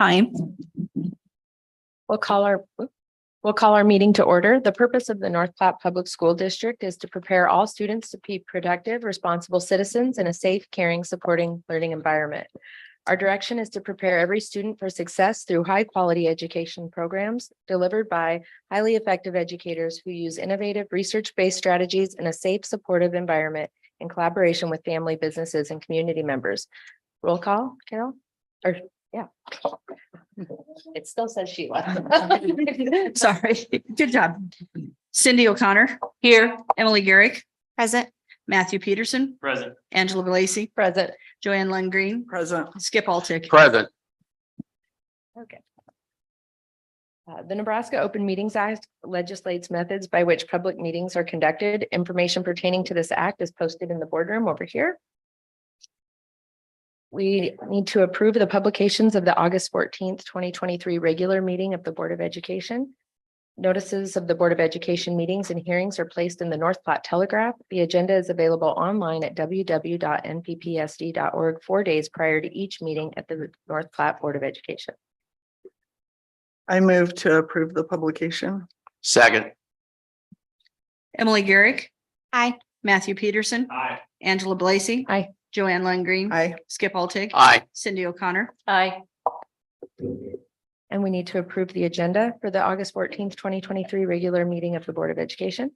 Time. We'll call our meeting to order. The purpose of the North Platte Public School District is to prepare all students to be productive, responsible citizens in a safe, caring, supporting learning environment. Our direction is to prepare every student for success through high-quality education programs delivered by highly effective educators who use innovative, research-based strategies in a safe, supportive environment in collaboration with family, businesses, and community members. Roll call, Carol? Or, yeah. It still says Sheila. Sorry. Good job. Cindy O'Connor. Here. Emily Garrick. Present. Matthew Peterson. Present. Angela Belacy. Present. Joanne Lundgreen. Present. Skip Altick. Present. Okay. The Nebraska Open Meetings Act legislates methods by which public meetings are conducted. Information pertaining to this act is posted in the boardroom over here. We need to approve the publications of the August 14th, 2023 regular meeting of the Board of Education. Notices of the Board of Education meetings and hearings are placed in the North Platte Telegraph. The agenda is available online at www.nppsd.org 4 days prior to each meeting at the North Platte Board of Education. I move to approve the publication. Second. Emily Garrick. Aye. Matthew Peterson. Aye. Angela Belacy. Aye. Joanne Lundgreen. Aye. Skip Altick. Aye. Cindy O'Connor. Aye. And we need to approve the agenda for the August 14th, 2023 regular meeting of the Board of Education.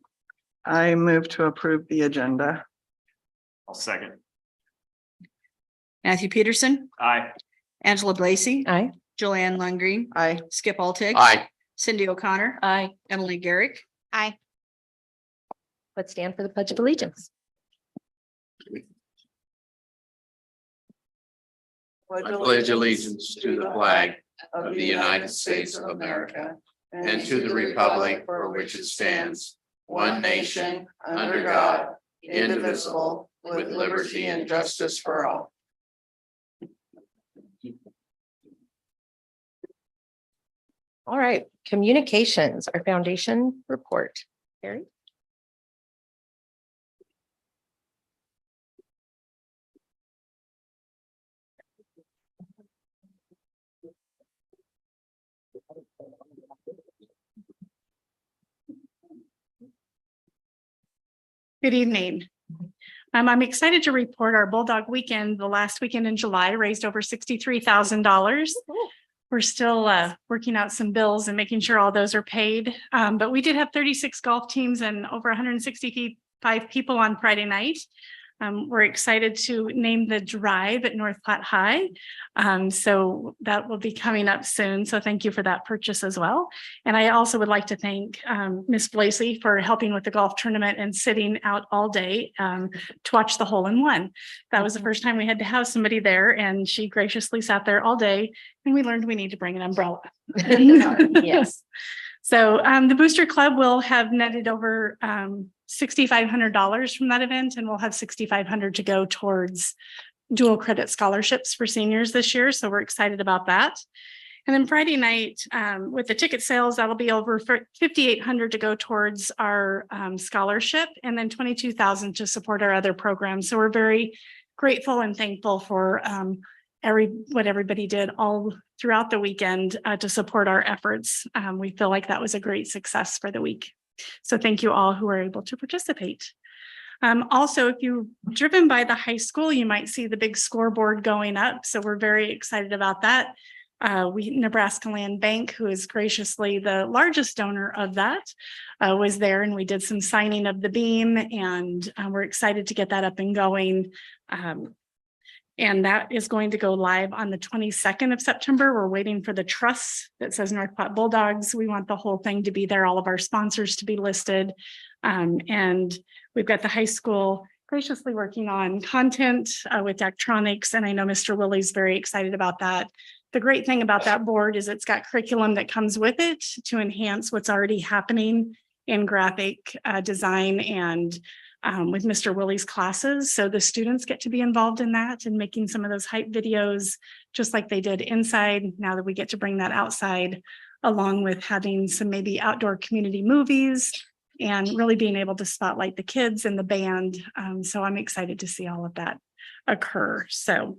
I move to approve the agenda. I'll second. Matthew Peterson. Aye. Angela Belacy. Aye. Joanne Lundgreen. Aye. Skip Altick. Aye. Cindy O'Connor. Aye. Emily Garrick. Aye. Let's stand for the Pledge of Allegiance. I pledge allegiance to the flag of the United States of America and to the republic for which it stands, one nation, under God, indivisible, with liberty and justice for all. All right, communications, our foundation report. Carrie? Good evening. I'm excited to report our Bulldog Weekend, the last weekend in July, raised over $63,000. We're still working out some bills and making sure all those are paid. But we did have 36 golf teams and over 165 people on Friday night. We're excited to name the drive at North Platte High. So that will be coming up soon. So thank you for that purchase as well. And I also would like to thank Miss Belacy for helping with the golf tournament and sitting out all day to watch the hole-in-one. That was the first time we had to have somebody there, and she graciously sat there all day, and we learned we need to bring an umbrella. Yes. So the Booster Club will have netted over $6,500 from that event, and we'll have $6,500 to go towards dual credit scholarships for seniors this year. So we're excited about that. And then Friday night with the ticket sales, that'll be over $5,800 to go towards our scholarship, and then $22,000 to support our other programs. So we're very grateful and thankful for what everybody did all throughout the weekend to support our efforts. We feel like that was a great success for the week. So thank you all who were able to participate. Also, if you've driven by the high school, you might see the big scoreboard going up. So we're very excited about that. Nebraska Land Bank, who is graciously the largest donor of that, was there, and we did some signing of the beam, and we're excited to get that up and going. And that is going to go live on the 22nd of September. We're waiting for the truss that says North Platte Bulldogs. We want the whole thing to be there, all of our sponsors to be listed. And we've got the high school graciously working on content with Daktronics. And I know Mr. Willie's very excited about that. The great thing about that board is it's got curriculum that comes with it to enhance what's already happening in graphic design and with Mr. Willie's classes. So the students get to be involved in that and making some of those hype videos, just like they did inside. Now that we get to bring that outside, along with having some maybe outdoor community movies and really being able to spotlight the kids and the band. So I'm excited to see all of that occur. So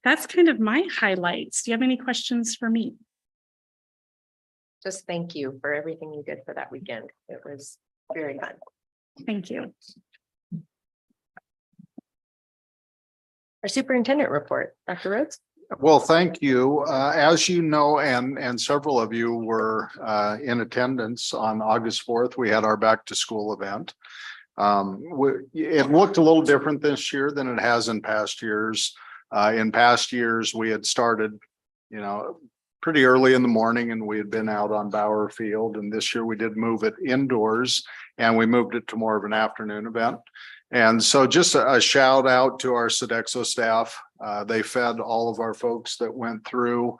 that's kind of my highlights. Do you have any questions for me? Just thank you for everything you did for that weekend. It was very fun. Thank you. Our superintendent report, Dr. Rhodes. Well, thank you. As you know, and several of you were in attendance on August 4th, we had our back to school event. It looked a little different this year than it has in past years. In past years, we had started, pretty early in the morning and we had been out on Bauer Field. And this year we did move it indoors and we moved it to more of an afternoon event. And so just a shout out to our Sodexo staff. They fed all of our folks that went through.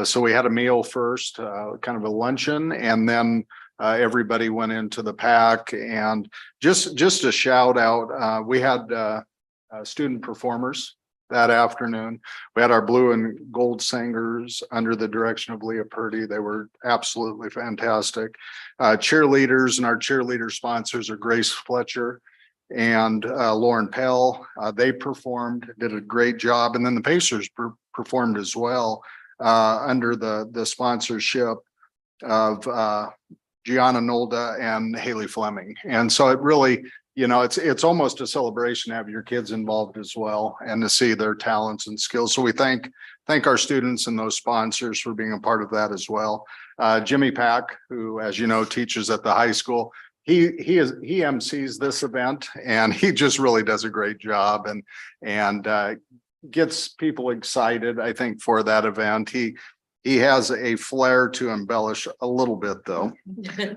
So we had a meal first, kind of a luncheon, and then everybody went into the pack. And just a shout out, we had student performers that afternoon. We had our blue and gold singers under the direction of Leah Purdy. They were absolutely fantastic. Cheerleaders, and our cheerleader sponsors are Grace Fletcher and Lauren Pell. They performed, did a great job. And then the Pacers performed as well under the sponsorship of Gianna Nolda and Haley Fleming. And so it really, it's almost a celebration to have your kids involved as well and to see their talents and skills. So we thank our students and those sponsors for being a part of that as well. Jimmy Pack, who, as you know, teaches at the high school, he MCs this event, and he just really does a great job and gets people excited, I think, for that event. He has a flair to embellish a little bit, though.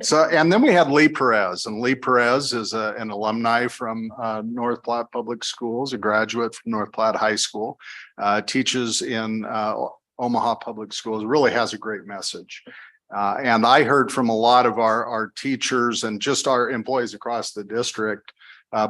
So, and then we had Lee Perez, and Lee Perez is an alumni from North Platte Public Schools, a graduate from North Platte High School, teaches in Omaha Public Schools, really has a great message. And I heard from a lot of our teachers and just our employees across the district,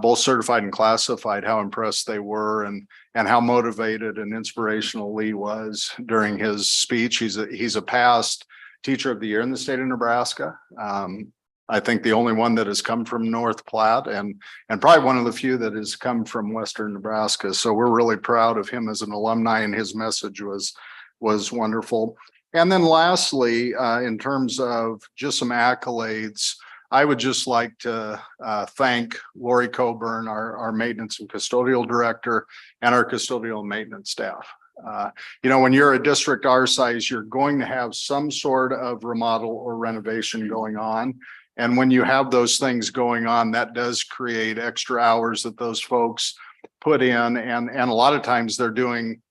both certified and classified, how impressed they were and how motivated and inspirational Lee was during his speech. He's a past teacher of the year in the state of Nebraska. I think the only one that has come from North Platte and probably one of the few that has come from Western Nebraska. So we're really proud of him as an alumni, and his message was wonderful. And then lastly, in terms of just some accolades, I would just like to thank Lori Coburn, our maintenance and custodial director, and our custodial and maintenance staff. When you're a district our size, you're going to have some sort of remodel or renovation going on. And when you have those things going on, that does create extra hours that those folks put in. And a lot of times they're doing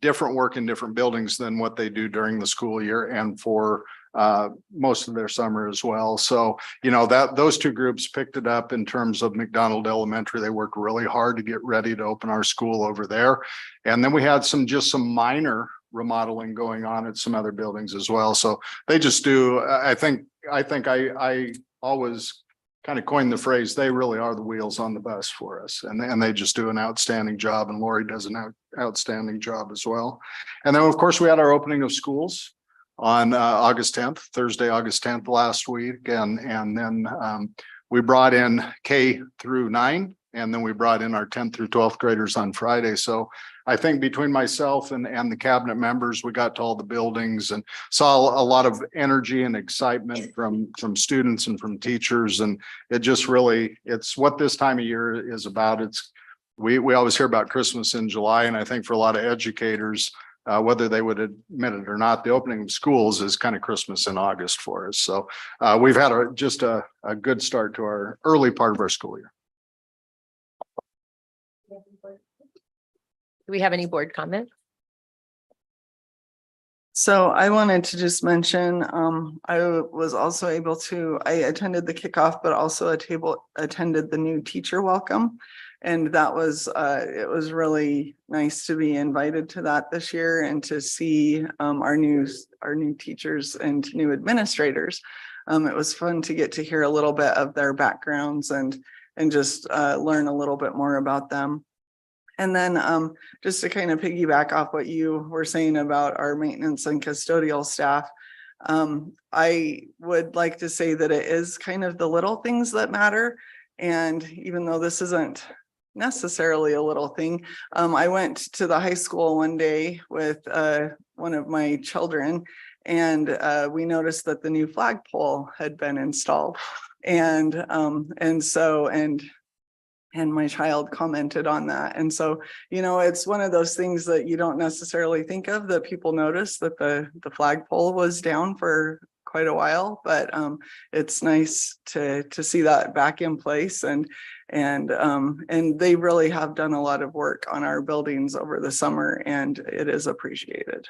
different work in different buildings than what they do during the school year and for most of their summer as well. So, those two groups picked it up in terms of McDonald Elementary. They worked really hard to get ready to open our school over there. And then we had some minor remodeling going on at some other buildings as well. So they just do, I think I always kind of coined the phrase, they really are the wheels on the bus for us. And they just do an outstanding job. And Lori does an outstanding job as well. And then, of course, we had our opening of schools on August 10th, Thursday, August 10th last week. And then we brought in K through 9, and then we brought in our 10th through 12th graders on Friday. So I think between myself and the cabinet members, we got to all the buildings and saw a lot of energy and excitement from students and from teachers. And it just really, it's what this time of year is about. We always hear about Christmas in July. And I think for a lot of educators, whether they would admit it or not, the opening of schools is kind of Christmas in August for us. So we've had just a good start to our early part of our school year. Do we have any board comments? So I wanted to just mention, I was also able to, I attended the kickoff, but also attended the new teacher welcome. And that was, it was really nice to be invited to that this year and to see our new teachers and new administrators. It was fun to get to hear a little bit of their backgrounds and just learn a little bit more about them. And then just to kind of piggyback off what you were saying about our maintenance and custodial staff, I would like to say that it is kind of the little things that matter. And even though this isn't necessarily a little thing. I went to the high school one day with one of my children, and we noticed that the new flagpole had been installed. And my child commented on that. And so, you know, it's one of those things that you don't necessarily think of, that people notice that the flagpole was down for quite a while, but it's nice to see that back in place. And they really have done a lot of work on our buildings over the summer, and it is appreciated.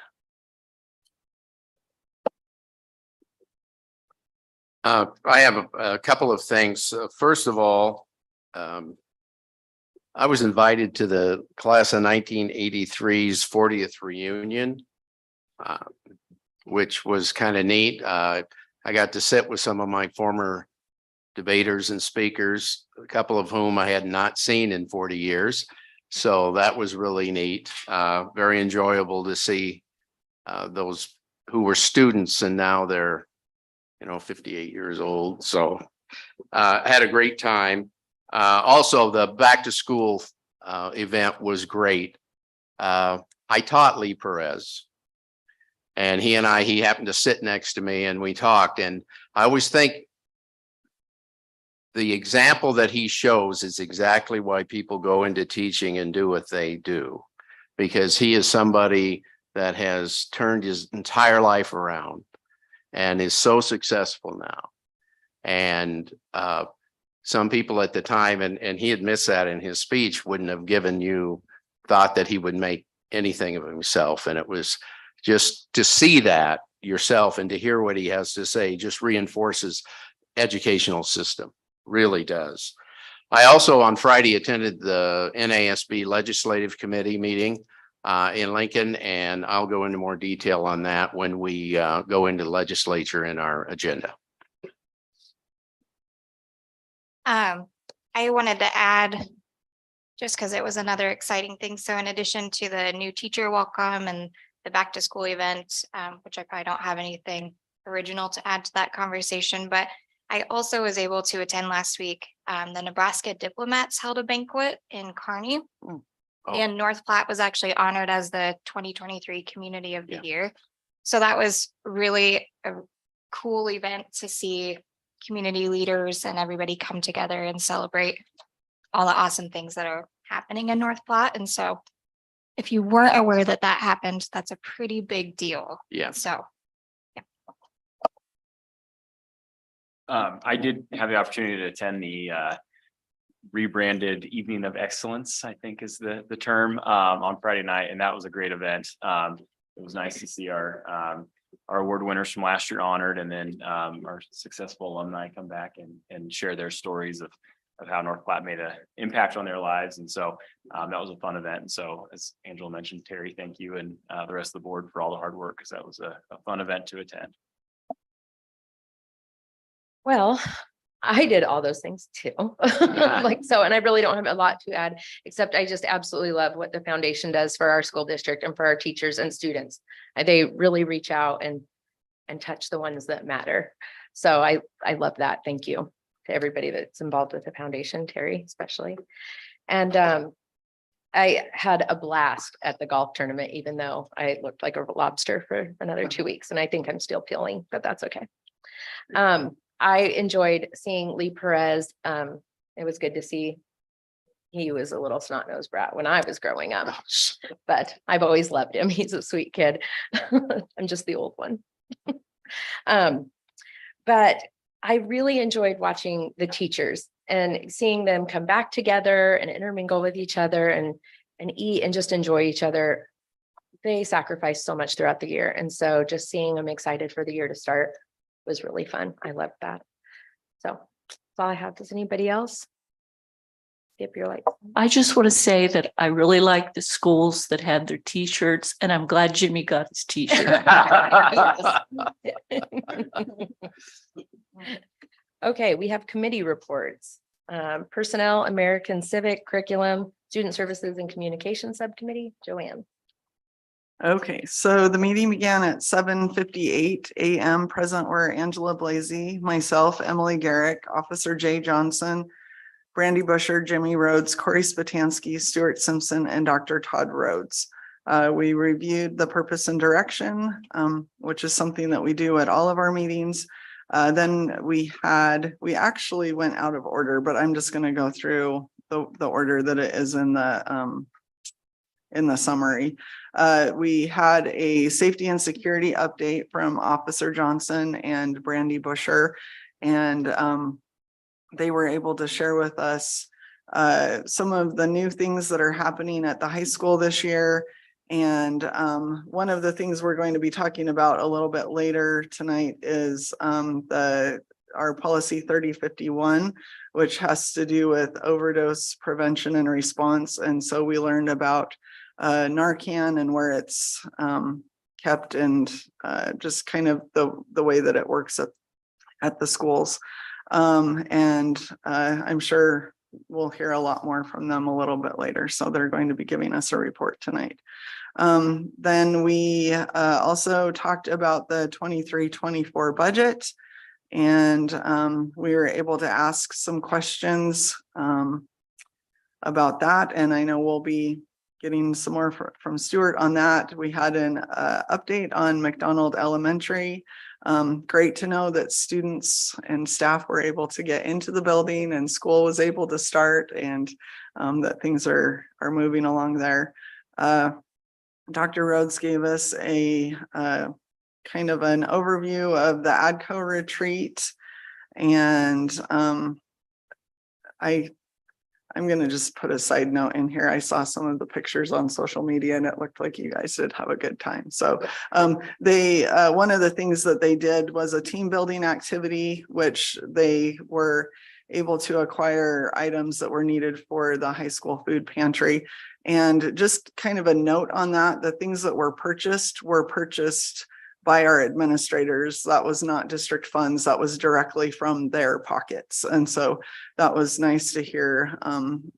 I have a couple of things. First of all, I was invited to the class of 1983's 40th reunion, which was kind of neat. I got to sit with some of my former debaters and speakers, a couple of whom I had not seen in 40 years. So that was really neat. Very enjoyable to see those who were students and now they're, 58 years old. So I had a great time. Also, the back to school event was great. I taught Lee Perez, and he happened to sit next to me and we talked. And I always think the example that he shows is exactly why people go into teaching and do what they do, because he is somebody that has turned his entire life around and is so successful now. And some people at the time, and he admits that in his speech, wouldn't have given you thought that he would make anything of himself. And it was just to see that yourself and to hear what he has to say just reinforces educational system, really does. I also on Friday attended the NASB Legislative Committee meeting in Lincoln, and I'll go into more detail on that when we go into the legislature in our agenda. I wanted to add, just because it was another exciting thing. So in addition to the new teacher welcome and the back to school event, which I probably don't have anything original to add to that conversation, but I also was able to attend last week. The Nebraska diplomats held a banquet in Kearney. Oh. And North Platte was actually honored as the 2023 Community of the Year. So that was really a cool event to see community leaders and everybody come together and celebrate all the awesome things that are happening in North Platte. And so if you weren't aware that that happened, that's a pretty big deal. Yeah. So I did have the opportunity to attend the rebranded Evening of Excellence, I think is the term, on Friday night, and that was a great event. It was nice to see our award winners from last year honored, and then our successful alumni come back and share their stories of how North Platte made an impact on their lives. And so that was a fun event. And so as Angela mentioned, Terry, thank you, and the rest of the board for all the hard work, because that was a fun event to attend. Well, I did all those things too. And I really don't have a lot to add, except I just absolutely love what the foundation does for our school district and for our teachers and students. They really reach out and touch the ones that matter. So I love that. Thank you to everybody that's involved with the foundation, Terry, especially. And I had a blast at the golf tournament, even though I looked like a lobster for another 2 weeks, and I think I'm still peeling, but that's okay. I enjoyed seeing Lee Perez. It was good to see. He was a little snot-nosed brat when I was growing up, but I've always loved him. He's a sweet kid. I'm just the old one. But I really enjoyed watching the teachers and seeing them come back together and intermingle with each other and eat and just enjoy each other. They sacrificed so much throughout the year. And so just seeing them excited for the year to start was really fun. I loved that. So that's all I have. Does anybody else? Skip your light. I just want to say that I really like the schools that had their t-shirts, and I'm glad Jimmy got his t-shirt. Okay, we have committee reports. Personnel, American Civic, Curriculum, Student Services and Communication Subcommittee. Joanne. Okay, so the meeting began at 7:58 a.m. Present were Angela Blasey, myself, Emily Garrick, Officer Jay Johnson, Brandy Busher, Jimmy Rhodes, Corey Spatansky, Stuart Simpson, and Dr. Todd Rhodes. We reviewed the purpose and direction, which is something that we do at all of our meetings. Then we actually went out of order, but I'm just going to go through the order that it is in the summary. We had a safety and security update from Officer Johnson and Brandy Busher, and they were able to share with us some of the new things that are happening at the high school this year. And one of the things we're going to be talking about a little bit later tonight is our policy 3051, which has to do with overdose prevention and response. And so we learned about Narcan and where it's kept, and just kind of the way that it works at the schools. And I'm sure we'll hear a lot more from them a little bit later. So they're going to be giving us a report tonight. Then we also talked about the 23-24 budget, and we were able to ask some questions about that. And I know we'll be getting some more from Stuart on that. We had an update on McDonald Elementary. Great to know that students and staff were able to get into the building and school was able to start, and that things are moving along there. Dr. Rhodes gave us a kind of an overview of the ADCO retreat, and I'm going to just put a side note in here. I saw some of the pictures on social media and it looked like you guys did have a good time. So one of the things that they did was a team building activity, which they were able to acquire items that were needed for the high school food pantry. And just kind of a note on that, the things that were purchased by our administrators. That was not district funds, that was directly from their pockets. And so that was nice to hear.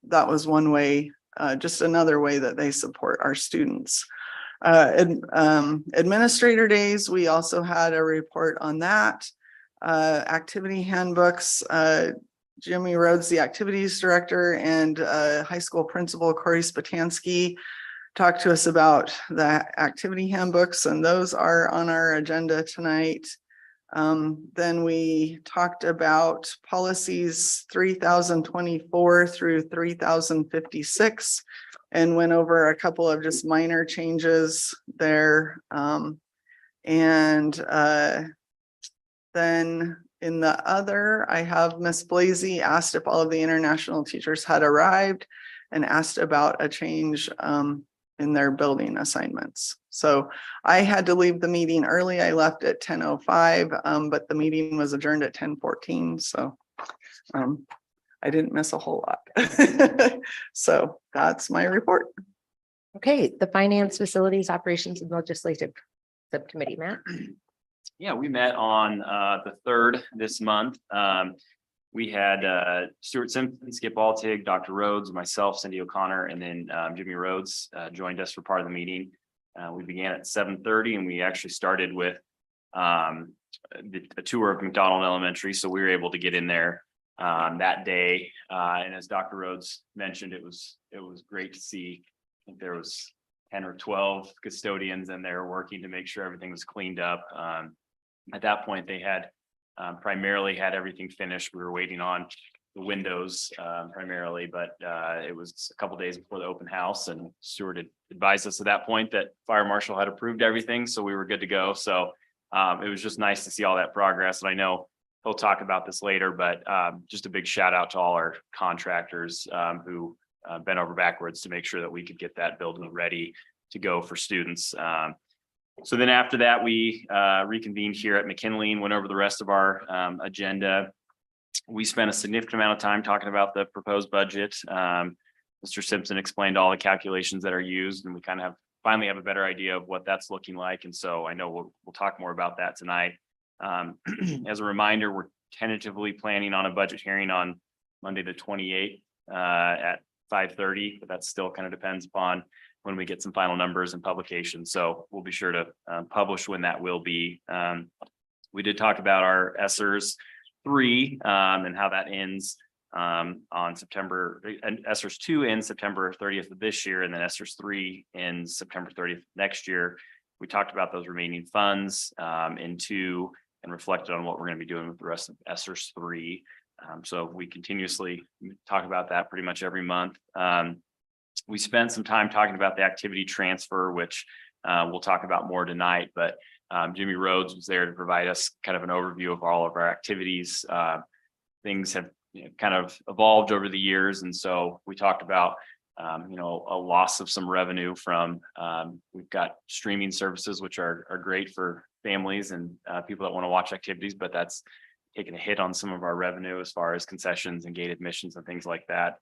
That was one way, just another way that they support our students. Administrator days, we also had a report on that. Activity handbooks, Jimmy Rhodes, the activities director, and high school principal Corey Spatansky talked to us about the activity handbooks, and those are on our agenda tonight. Then we talked about policies 3024 through 3056 and went over a couple of just minor changes there. Then in the other, I have Miss Blasey asked if all of the international teachers had arrived and asked about a change in their building assignments. So I had to leave the meeting early. I left at 10:05, but the meeting was adjourned at 10:14. So I didn't miss a whole lot. So that's my report. Okay, the Finance, Facilities, Operations, and Legislative Subcommittee, Matt. Yeah, we met on the 3rd this month. We had Stuart Simpson, Skip Altig, Dr. Rhodes, myself, Cindy O'Connor, and then Jimmy Rhodes joined us for part of the meeting. We began at 7:30 and we actually started with a tour of McDonald Elementary. So we were able to get in there that day. And as Dr. Rhodes mentioned, it was great to see. I think there was 10 or 12 custodians in there working to make sure everything was cleaned up. At that point, they had primarily had everything finished. We were waiting on the windows primarily, but it was a couple days before the open house, and Stuart had advised us at that point that fire marshal had approved everything, so we were good to go. So it was just nice to see all that progress. And I know he'll talk about this later, but just a big shout out to all our contractors who bent over backwards to make sure that we could get that building ready to go for students. So then after that, we reconvened here at McKinley and went over the rest of our agenda. We spent a significant amount of time talking about the proposed budget. Mr. Simpson explained all the calculations that are used, and we kind of finally have a better idea of what that's looking like. And so I know we'll talk more about that tonight. As a reminder, we're tentatively planning on a budget hearing on Monday, the 28th at 5:30, but that still kind of depends upon when we get some final numbers and publication. So we'll be sure to publish when that will be. We did talk about our ESSERS 3 and how that ends on September, and ESERS 2 in September 30th of this year, and then ESERS 3 in September 30th next year. We talked about those remaining funds in 2 and reflected on what we're going to be doing with the rest of ESERS 3. So we continuously talk about that pretty much every month. We spent some time talking about the activity transfer, which we'll talk about more tonight, but Jimmy Rhodes was there to provide us kind of an overview of all of our activities. Things have kind of evolved over the years. And so we talked about, a loss of some revenue from, we've got streaming services, which are great for families and people that want to watch activities, but that's taken a hit on some of our revenue as far as concessions and gate admissions and things like that.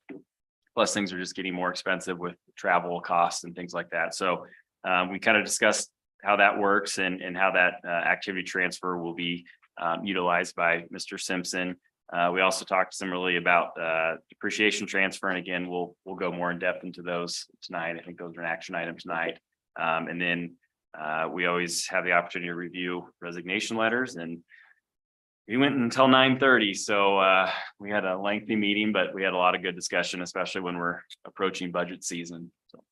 Plus things are just getting more expensive with travel costs and things like that. So we kind of discussed how that works and how that activity transfer will be utilized by Mr. Simpson. We also talked similarly about depreciation transfer. And again, we'll go more in depth into those tonight. I think those are an action item tonight. And then we always have the opportunity to review resignation letters, and we went until 9:30. So we had a lengthy meeting, but we had a lot of good discussion, especially when we're approaching budget season. So.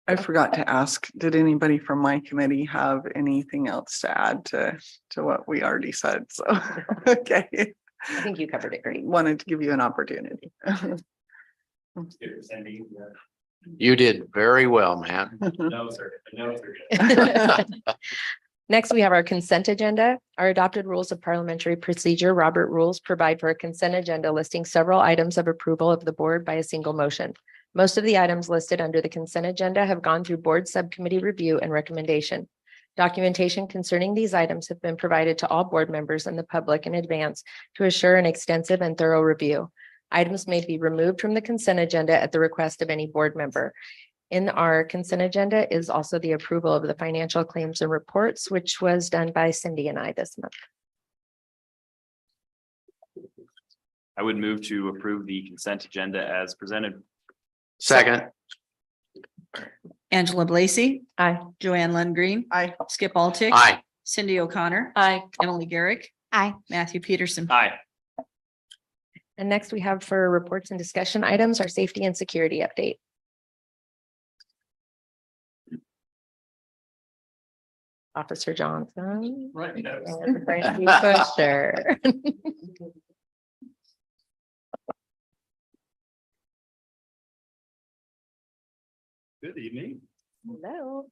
I forgot to ask, did anybody from my committee have anything else to add to what we already said? So, okay. I think you covered it great. Wanted to give you an opportunity. You did very well, Matt. No, sir. No, sir. Next, we have our consent agenda. Our adopted rules of parliamentary procedure, Robert Rules, provide for a consent agenda listing several items of approval of the board by a single motion. Most of the items listed under the consent agenda have gone through board subcommittee review and recommendation. Documentation concerning these items have been provided to all board members and the public in advance to assure an extensive and thorough review. Items may be removed from the consent agenda at the request of any board member. In our consent agenda is also the approval of the financial claims and reports, which was done by Cindy and I this month. I would move to approve the consent agenda as presented. Second. Angela Blacy, Aye. Joanne Lundgreen, I Skip Altick. Aye. Cindy O'Connor, Aye. Emily Garrick, Aye. Matthew Peterson. Aye. And next we have for reports and discussion items, our safety and security update. Officer Johnson. Right. And Brandy Busher. Good evening. Hello.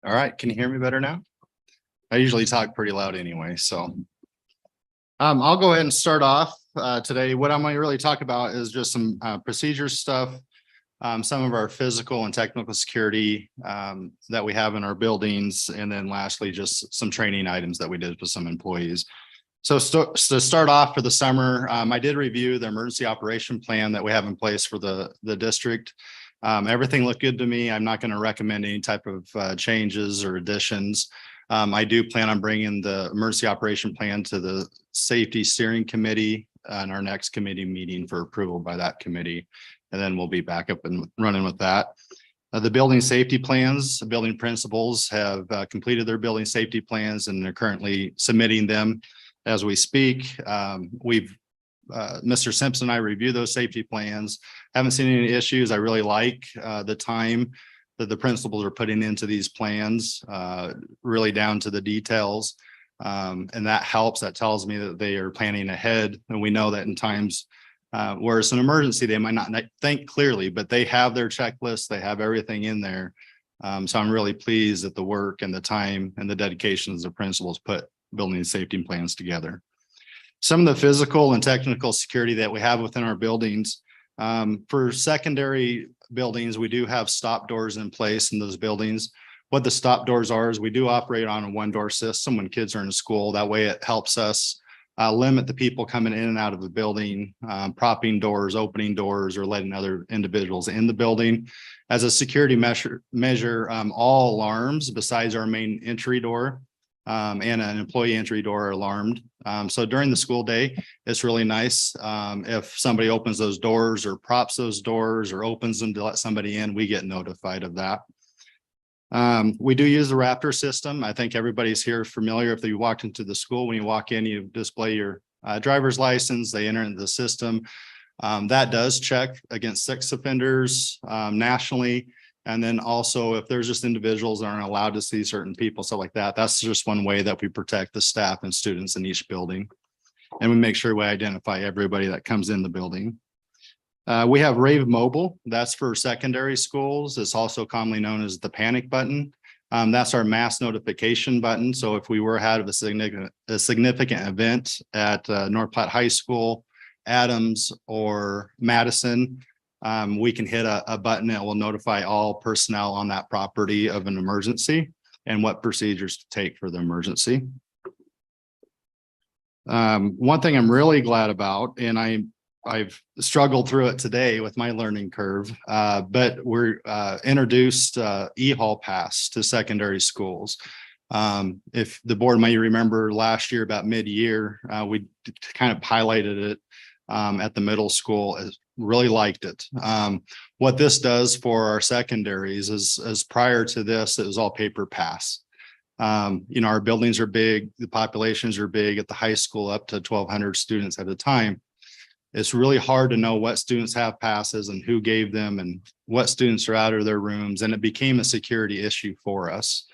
All right, can you hear me better now? I usually talk pretty loud anyway, so. I'll go ahead and start off today. What I'm going to really talk about is just some procedure stuff, some of our physical and technical security that we have in our buildings, and then lastly, just some training items that we did with some employees. So to start off for the summer, I did review the emergency operation plan that we have in place for the district. Everything looked good to me. I'm not going to recommend any type of changes or additions. I do plan on bringing the emergency operation plan to the safety steering committee on our next committee meeting for approval by that committee. And then we'll be back up and running with that. The building safety plans, the building principals have completed their building safety plans and they're currently submitting them as we speak. Mr. Simpson and I review those safety plans. Haven't seen any issues. I really like the time that the principals are putting into these plans, really down to the details. And that helps. That tells me that they are planning ahead. And we know that in times where it's an emergency, they might not think clearly, but they have their checklist. They have everything in there. So I'm really pleased at the work and the time and the dedications the principals put building safety plans together. Some of the physical and technical security that we have within our buildings, for secondary buildings, we do have stop doors in place in those buildings. What the stop doors are is we do operate on a one-door system when kids are in school. That way it helps us limit the people coming in and out of the building, propping doors, opening doors, or letting other individuals in the building. As a security measure, all alarms besides our main entry door and an employee entry door are alarmed. So during the school day, it's really nice. If somebody opens those doors or props those doors or opens them to let somebody in, we get notified of that. We do use the Raptor system. I think everybody's here familiar. If you walked into the school, when you walk in, you display your driver's license, they enter into the system. That does check against sex offenders nationally. And then also if there's just individuals that aren't allowed to see certain people, stuff like that, that's just one way that we protect the staff and students in each building. And we make sure we identify everybody that comes in the building. We have Rave Mobile. That's for secondary schools. It's also commonly known as the panic button. That's our mass notification button. So if we were had a significant event at North Platte High School, Adams, or Madison, we can hit a button that will notify all personnel on that property of an emergency and what procedures to take for the emergency. One thing I'm really glad about, and I've struggled through it today with my learning curve, but we're introduced e-hall pass to secondary schools. If the board may remember last year about mid-year, we kind of highlighted it at the middle school, really liked it. What this does for our secondaries is prior to this, it was all paper pass. Our buildings are big, the populations are big at the high school, up to 1,200 students at a time. It's really hard to know what students have passes and who gave them and what students are out of their rooms. And it became a security issue for us.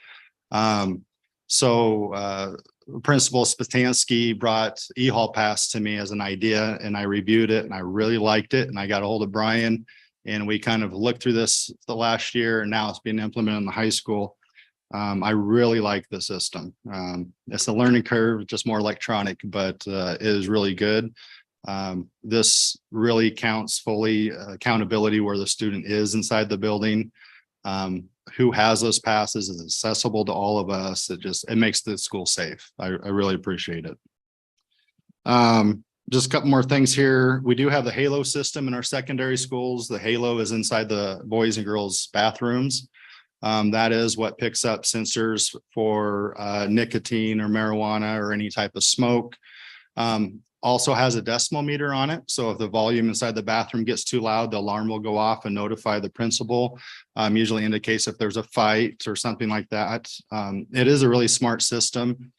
Principal Spatansky brought e-hall pass to me as an idea, and I reviewed it and I really liked it. And I got a hold of Brian and we kind of looked through this the last year, and now it's being implemented in the high school. I really like the system. It's a learning curve, just more electronic, but it is really good. This really counts fully accountability where the student is inside the building. Who has those passes is accessible to all of us. It makes the school safe. I really appreciate it. Just a couple more things here. We do have the Halo system in our secondary schools. The Halo is inside the boys and girls bathrooms. That is what picks up sensors for nicotine or marijuana or any type of smoke. Also has a decimal meter on it. So if the volume inside the bathroom gets too loud, the alarm will go off and notify the principal. Usually indicates if there's a fight or something like that. It is a really smart system.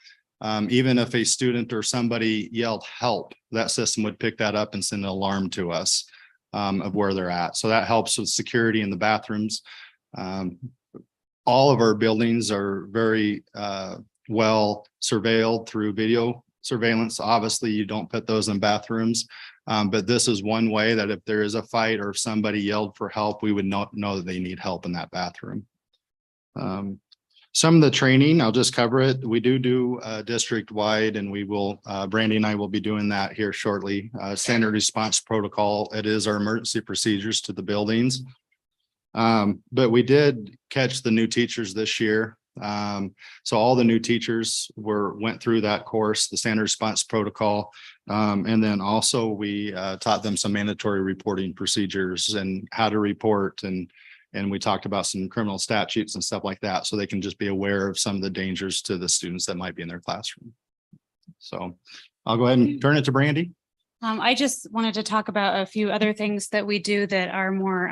Even if a student or somebody yelled help, that system would pick that up and send an alarm to us of where they're at. So that helps with security in the bathrooms. All of our buildings are very well surveilled through video surveillance. Obviously, you don't put those in bathrooms, but this is one way that if there is a fight or if somebody yelled for help, we would know that they need help in that bathroom. Some of the training, I'll just cover it. We do district wide, and we will, Brandy and I will be doing that here shortly. Standard response protocol. It is our emergency procedures to the buildings. But we did catch the new teachers this year. So all the new teachers went through that course, the standard response protocol. And then also we taught them some mandatory reporting procedures and how to report. And we talked about some criminal statutes and stuff like that, so they can just be aware of some of the dangers to the students that might be in their classroom. So I'll go ahead and turn it to Brandy. I just wanted to talk about a few other things that we do that are more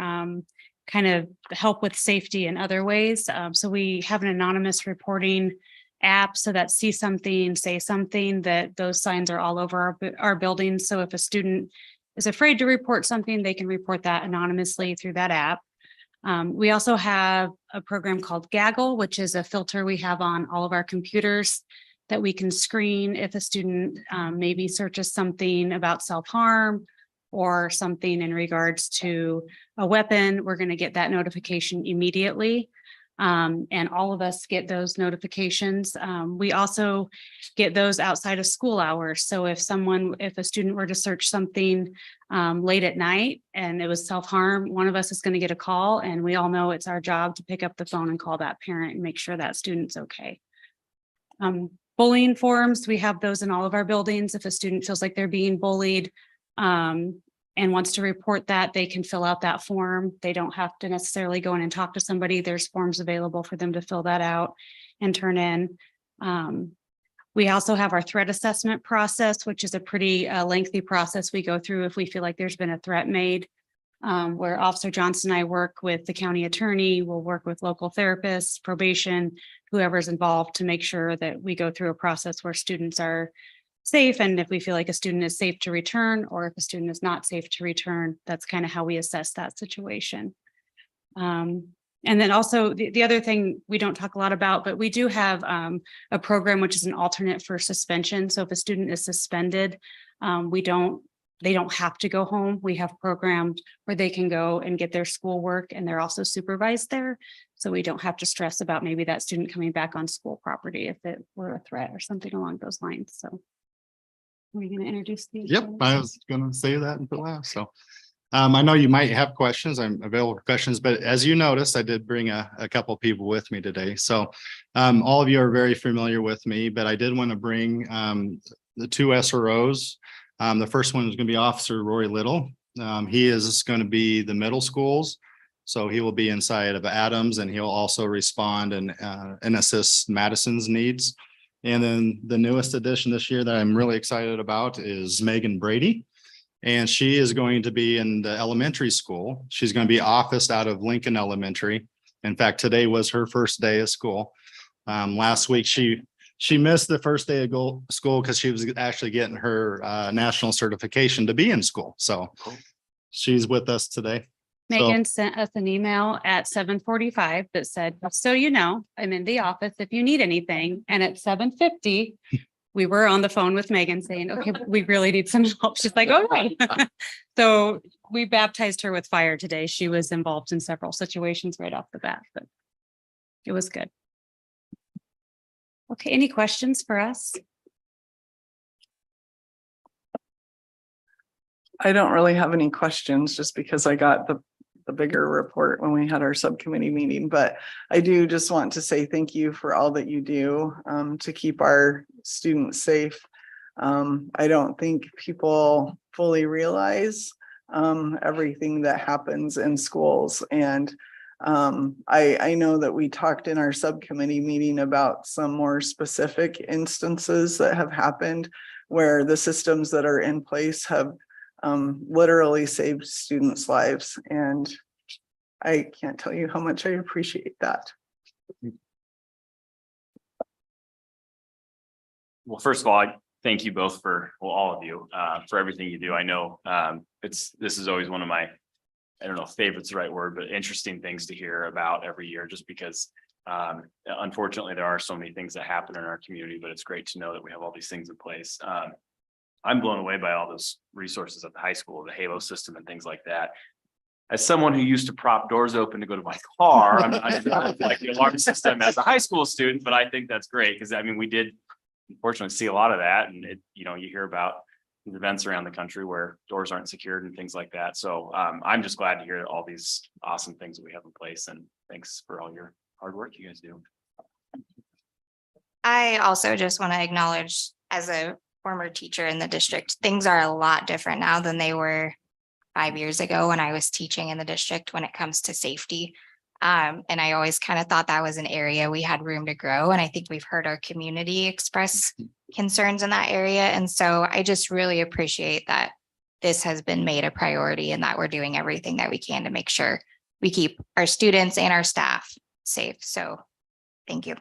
kind of help with safety in other ways. So we have an anonymous reporting app, so that see something, say something, that those signs are all over our buildings. So if a student is afraid to report something, they can report that anonymously through that app. We also have a program called Gaggle, which is a filter we have on all of our computers that we can screen if a student maybe searches something about self-harm or something in regards to a weapon. We're going to get that notification immediately. And all of us get those notifications. We also get those outside of school hours. So if a student were to search something late at night and it was self-harm, one of us is going to get a call, and we all know it's our job to pick up the phone and call that parent and make sure that student's okay. Bullying forums, we have those in all of our buildings. If a student feels like they're being bullied and wants to report that, they can fill out that form. They don't have to necessarily go in and talk to somebody. There's forms available for them to fill that out and turn in. We also have our threat assessment process, which is a pretty lengthy process we go through if we feel like there's been a threat made. where Officer Johnson and I work with the county attorney, we'll work with local therapists, probation, whoever's involved to make sure that we go through a process where students are safe. And if we feel like a student is safe to return, or if a student is not safe to return, that's kind of how we assess that situation. And then also the other thing we don't talk a lot about, but we do have a program which is an alternate for suspension. So if a student is suspended, they don't have to go home. We have programs where they can go and get their schoolwork, and they're also supervised there. So we don't have to stress about maybe that student coming back on school property if it were a threat or something along those lines. So are you going to introduce these? Yep, I was gonna say that for last, so. I know you might have questions. I'm available for questions, but as you noticed, I did bring a couple people with me today. So all of you are very familiar with me, but I did want to bring the two SROs. The first one is going to be Officer Roy Little. He is going to be the middle schools. So he will be inside of Adams, and he'll also respond and assist Madison's needs. And then the newest addition this year that I'm really excited about is Megan Brady. And she is going to be in the elementary school. She's going to be officed out of Lincoln Elementary. In fact, today was her first day of school. Last week, she missed the first day of school because she was actually getting her national certification to be in school. So she's with us today. Megan sent us an email at 7:45 that said, so you know, I'm in the office if you need anything. And at 7:50, we were on the phone with Megan saying, okay, we really need some help. She's like, all right. So we baptized her with fire today. She was involved in several situations right off the bat, but it was good. Okay, any questions for us? I don't really have any questions just because I got the bigger report when we had our subcommittee meeting, but I do just want to say thank you for all that you do to keep our students safe. I don't think people fully realize everything that happens in schools. And I know that we talked in our subcommittee meeting about some more specific instances that have happened where the systems that are in place have literally saved students' lives. And I can't tell you how much I appreciate that. Well, first of all, I thank you both all of you, for everything you do. I know this is always one of my, I don't know if favorite's the right word, but interesting things to hear about every year, just because unfortunately there are so many things that happen in our community, but it's great to know that we have all these things in place. I'm blown away by all those resources at the high school, the Halo system and things like that. As someone who used to prop doors open to go to my car, I'm like the alarm system as a high school student, but I think that's great because I mean, we did unfortunately see a lot of that. And you hear about events around the country where doors aren't secured and things like that. So I'm just glad to hear all these awesome things that we have in place. And thanks for all your hard work you guys do. I also just want to acknowledge, as a former teacher in the district, things are a lot different now than they were 5 years ago when I was teaching in the district when it comes to safety. And I always kind of thought that was an area we had room to grow. And I think we've heard our community express concerns in that area. And so I just really appreciate that this has been made a priority and that we're doing everything that we can to make sure we keep our students and our staff safe. So thank you.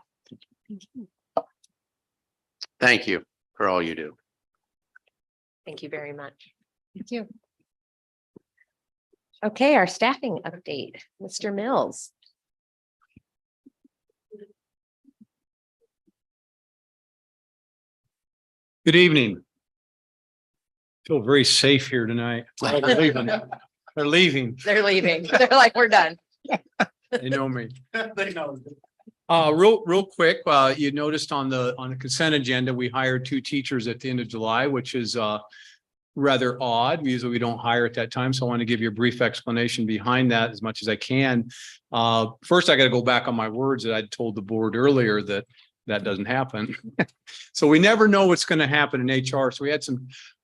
Thank you for all you do. Thank you very much. Thank you. Okay, our staffing update, Mr. Mills. Good evening. Feel very safe here tonight. They're leaving. They're leaving. They're leaving. They're like, we're done. They know me. Real quick, you noticed on the consent agenda, we hired 2 teachers at the end of July, which is rather odd. Usually we don't hire at that time. So I want to give you a brief explanation behind that as much as I can. First, I got to go back on my words that I told the board earlier that doesn't happen. So we never know what's going to happen in HR. So we had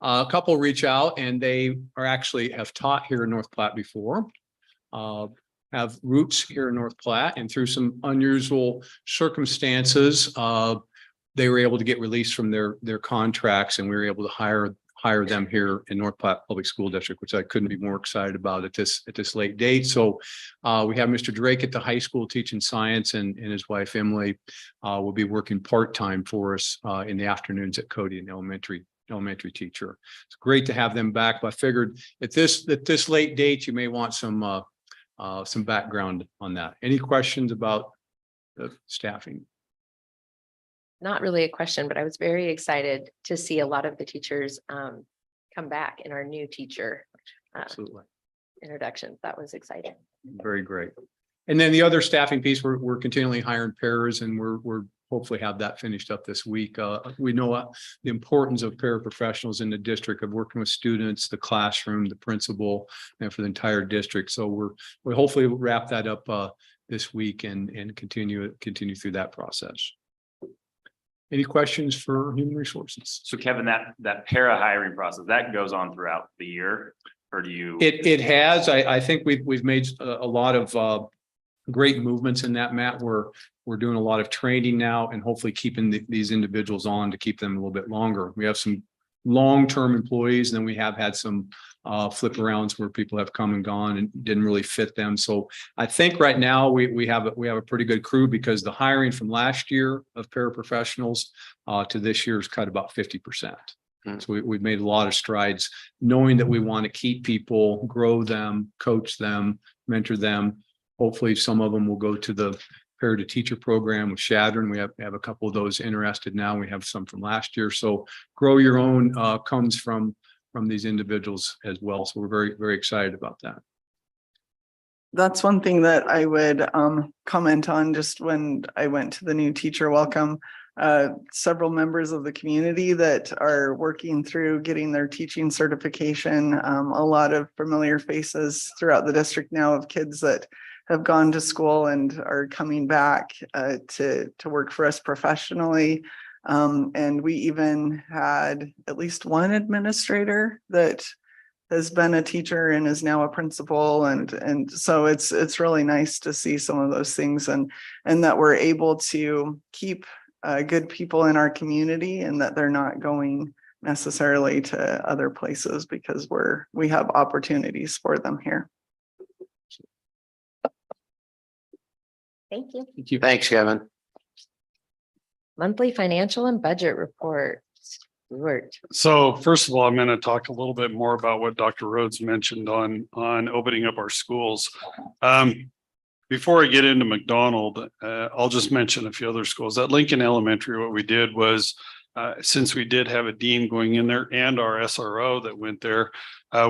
a couple reach out, and they have taught here in North Platte before, have roots here in North Platte, and through some unusual circumstances, they were able to get released from their contracts, and we were able to hire hire them here in North Platte Public School District, which I couldn't be more excited about at this late date. So we have Mr. Drake at the high school teaching science, and his wife Emily will be working part-time for us in the afternoons at Cody, an elementary teacher. It's great to have them back. But I figured at this late date, you may want some background on that. Any questions about the staffing? Not really a question, but I was very excited to see a lot of the teachers come back in our new teacher Absolutely. introductions. That was exciting. Very great. And then the other staffing piece, we're continually hiring pairs, and we're hopefully have that finished up this week. We know the importance of paraprofessionals in the district, of working with students, the classroom, the principal, and for the entire district. So we hopefully wrap that up this week and continue through that process. Any questions for human resources? So Kevin, that para hiring process, that goes on throughout the year, or do you? It has. I think we've made a lot of great movements in that, Matt. We're doing a lot of training now, and hopefully keeping these individuals on to keep them a little bit longer. We have some long-term employees, and then we have had some flip arounds where people have come and gone and didn't really fit them. So I think right now we have a pretty good crew, because the hiring from last year of paraprofessionals to this year is cut about 50%. So we've made a lot of strides, knowing that we want to keep people, grow them, coach them, mentor them. Hopefully some of them will go to the para to teacher program with Shadron. We have a couple of those interested now. We have some from last year. So grow your own comes from these individuals as well. So we're very, very excited about that. That's one thing that I would comment on. Just when I went to the new teacher welcome, several members of the community that are working through getting their teaching certification. A lot of familiar faces throughout the district now of kids that have gone to school and are coming back to work for us professionally. And we even had at least one administrator that has been a teacher and is now a principal. And so it's really nice to see some of those things, and that we're able to keep good people in our community, and that they're not going necessarily to other places, because we have opportunities for them here. Thank you. Thank you. Thanks, Kevin. Monthly financial and budget report. Stuart. So first of all, I'm going to talk a little bit more about what Dr. Rhodes mentioned on opening up our schools. Before I get into McDonald, I'll just mention a few other schools. At Lincoln Elementary, what we did was, since we did have a dean going in there and our SRO that went there,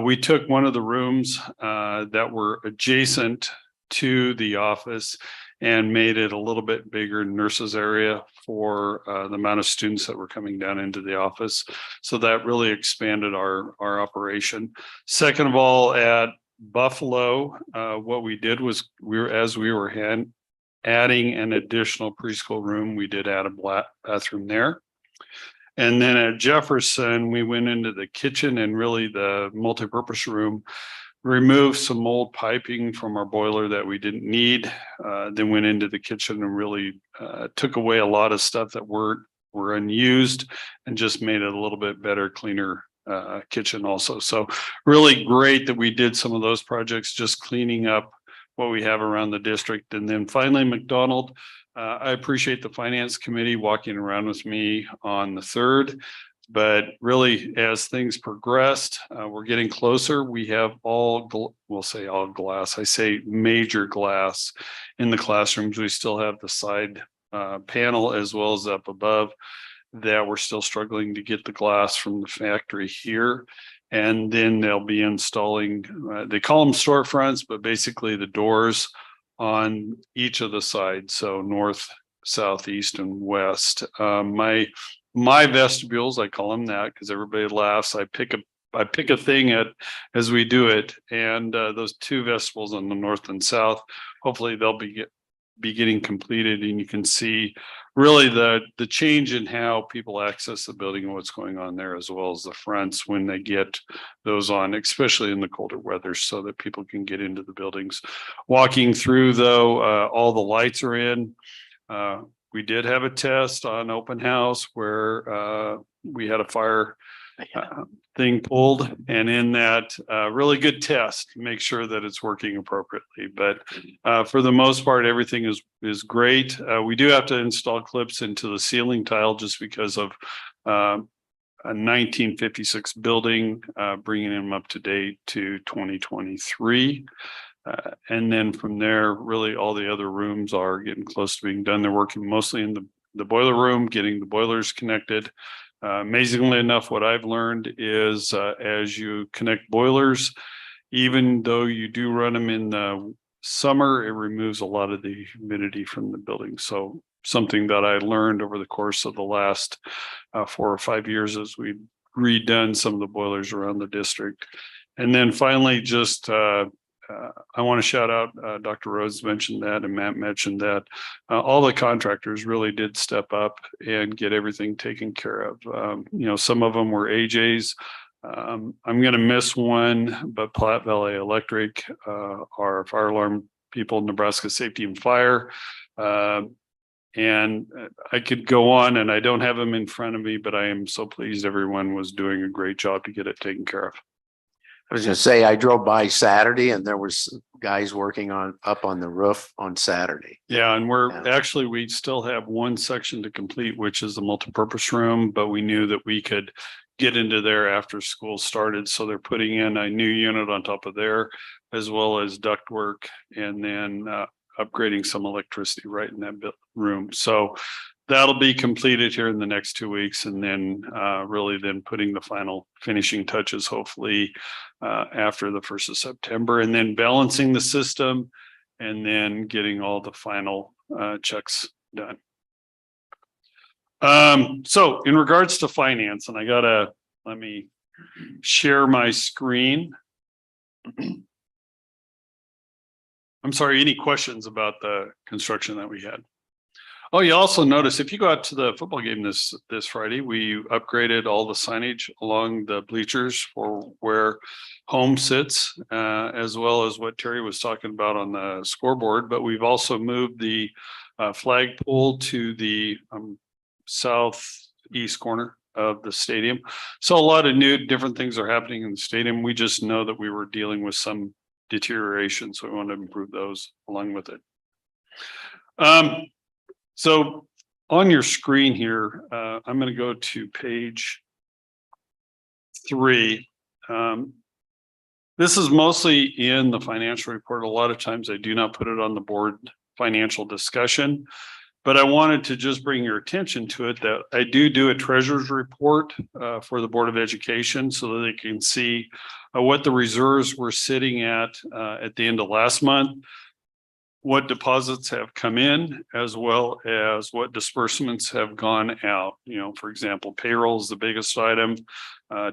we took one of the rooms that were adjacent to the office and made it a little bit bigger nurses area for the amount of students that were coming down into the office. So that really expanded our operation. Second of all, at Buffalo, what we did was as we were adding an additional preschool room, we did add a bathroom there. And then at Jefferson, we went into the kitchen and really the multipurpose room, removed some old piping from our boiler that we didn't need, then went into the kitchen and really took away a lot of stuff that were unused, and just made it a little bit better, cleaner kitchen also. So really great that we did some of those projects, just cleaning up what we have around the district. And then finally, McDonald, I appreciate the finance committee walking around with me on the 3rd. But really, as things progressed, we're getting closer. We have we'll say all glass. I say major glass in the classrooms. We still have the side panel as well as up above that we're still struggling to get the glass from the factory here. And then they'll be installing, they call them storefronts, but basically the doors on each of the sides. So north, south, east, and west. My vestibules, I call them that because everybody laughs. I pick a thing as we do it, and those 2 vestibules on the north and south, hopefully they'll be getting completed, and you can see really the change in how people access the building and what's going on there, as well as the fronts when they get those on, especially in the colder weather, so that people can get into the buildings. Walking through though, all the lights are in. We did have a test on open house where we had a fire thing pulled, and in that really good test, make sure that it's working appropriately. But for the most part, everything is great. We do have to install clips into the ceiling tile just because of a 1956 building, bringing them up to date to 2023. And then from there, really all the other rooms are getting close to being done. They're working mostly in the boiler room, getting the boilers connected. Amazingly enough, what I've learned is as you connect boilers, even though you do run them in the summer, it removes a lot of the humidity from the building. So something that I learned over the course of the last 4 or 5 years as we've redone some of the boilers around the district. And then finally, just I want to shout out, Dr. Rhodes mentioned that and Matt mentioned that all the contractors really did step up and get everything taken care of. Some of them were AJ's. I'm going to miss one, but Platte Valley Electric, our fire alarm people, Nebraska Safety and Fire. And I could go on, and I don't have them in front of me, but I am so pleased everyone was doing a great job to get it taken care of. I was gonna say, I drove by Saturday and there was guys working up on the roof on Saturday. Yeah, and we still have one section to complete, which is the multipurpose room, but we knew that we could get into there after school started. So they're putting in a new unit on top of there, as well as ductwork, and then upgrading some electricity right in that room. So that'll be completed here in the next 2 weeks, and then really then putting the final finishing touches, hopefully after the 1st of September, and then balancing the system, and then getting all the final checks done. So in regards to finance, and let me share my screen. I'm sorry, any questions about the construction that we had? Oh, you also notice if you go out to the football game this Friday, we upgraded all the signage along the bleachers for where home sits, as well as what Terry was talking about on the scoreboard. But we've also moved the flagpole to the southeast corner of the stadium. So a lot of new different things are happening in the stadium. We just know that we were dealing with some deterioration, so we want to improve those along with it. So on your screen here, I'm going to go to page 3. This is mostly in the financial report. A lot of times I do not put it on the board financial discussion, but I wanted to just bring your attention to it that I do a treasurer's report for the Board of Education so that they can see what the reserves were sitting at the end of last month, what deposits have come in, as well as what disbursements have gone out. For example, payroll is the biggest item,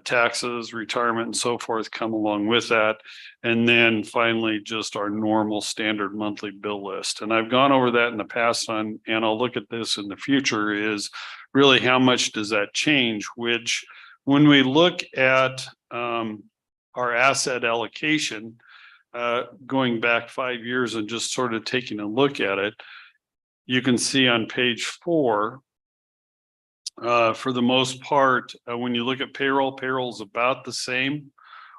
taxes, retirement, and so forth come along with that. And then finally, just our normal standard monthly bill list. And I've gone over that in the past and I'll look at this in the future, is really how much does that change, which when we look at our asset allocation, going back 5 years and just sort of taking a look at it, you can see on page 4, for the most part, when you look at payroll is about the same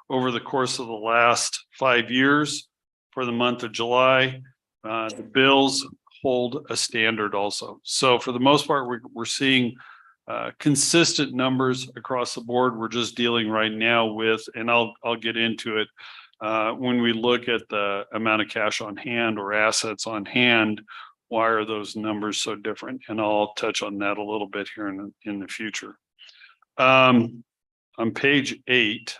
over the course of the last 5 years. For the month of July, the bills hold a standard also. So for the most part, we're seeing consistent numbers across the board. We're just dealing right now with, and I'll get into it, when we look at the amount of cash on hand or assets on hand, why are those numbers so different? And I'll touch on that a little bit here in the future. On page 8,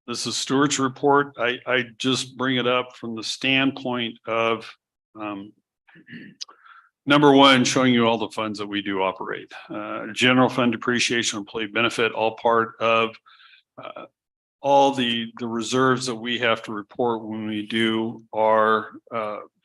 this is Stewart's report. I just bring it up from the standpoint of number one, showing you all the funds that we do operate. General fund, depreciation, employee benefit, all part of all the reserves that we have to report when we do our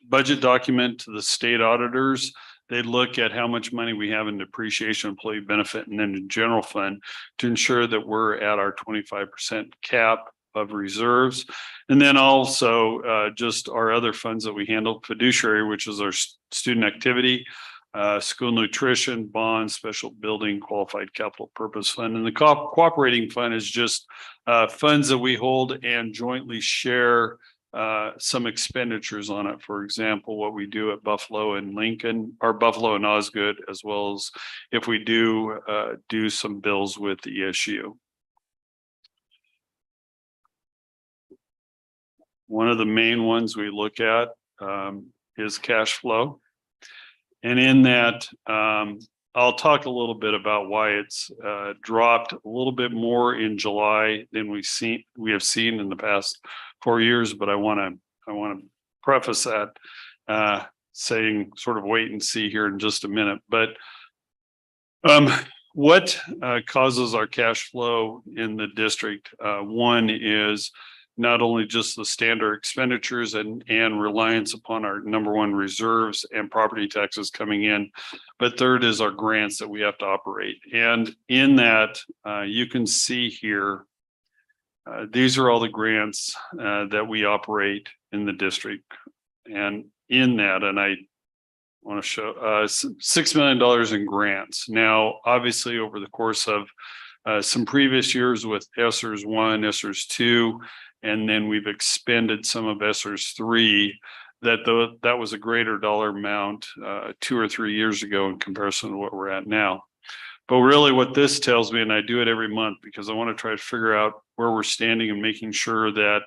budget document to the state auditors. They look at how much money we have in depreciation, employee benefit, and then in general fund to ensure that we're at our 25% cap of reserves. And then also just our other funds that we handle, fiduciary, which is our student activity. school nutrition, bond, special building, qualified capital purpose fund. And the cooperating fund is just funds that we hold and jointly share some expenditures on it. For example, what we do at Buffalo and Lincoln, or Buffalo and Osgood, as well as if we do some bills with the ESU. One of the main ones we look at is cash flow. And in that, I'll talk a little bit about why it's dropped a little bit more in July than we have seen in the past 4 years. But I want to preface that saying sort of wait and see here in just a minute. But what causes our cash flow in the district? One is not only just the standard expenditures and reliance upon our number one reserves and property taxes coming in, but third is our grants that we have to operate. And in that, you can see here, these are all the grants that we operate in the district. And in that, and I want to show $6 million in grants. Now, obviously, over the course of some previous years with ESSERS 1, ESSERS 2, and then we've expended some of ESSERS 3, that was a greater dollar amount 2 or 3 years ago in comparison to what we're at now. But really what this tells me, and I do it every month because I want to try to figure out where we're standing and making sure that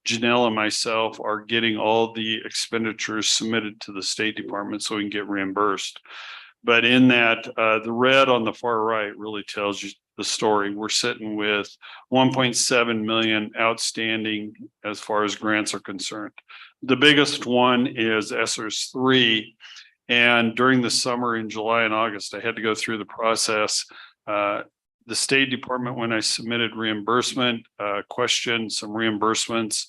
Janelle and myself are getting all the expenditures submitted to the State Department so we can get reimbursed. But in that, the red on the far right really tells you the story. We're sitting with 1.7 million outstanding as far as grants are concerned. The biggest one is ESSERS 3. And during the summer in July and August, I had to go through the process. The State Department, when I submitted reimbursement, questioned some reimbursements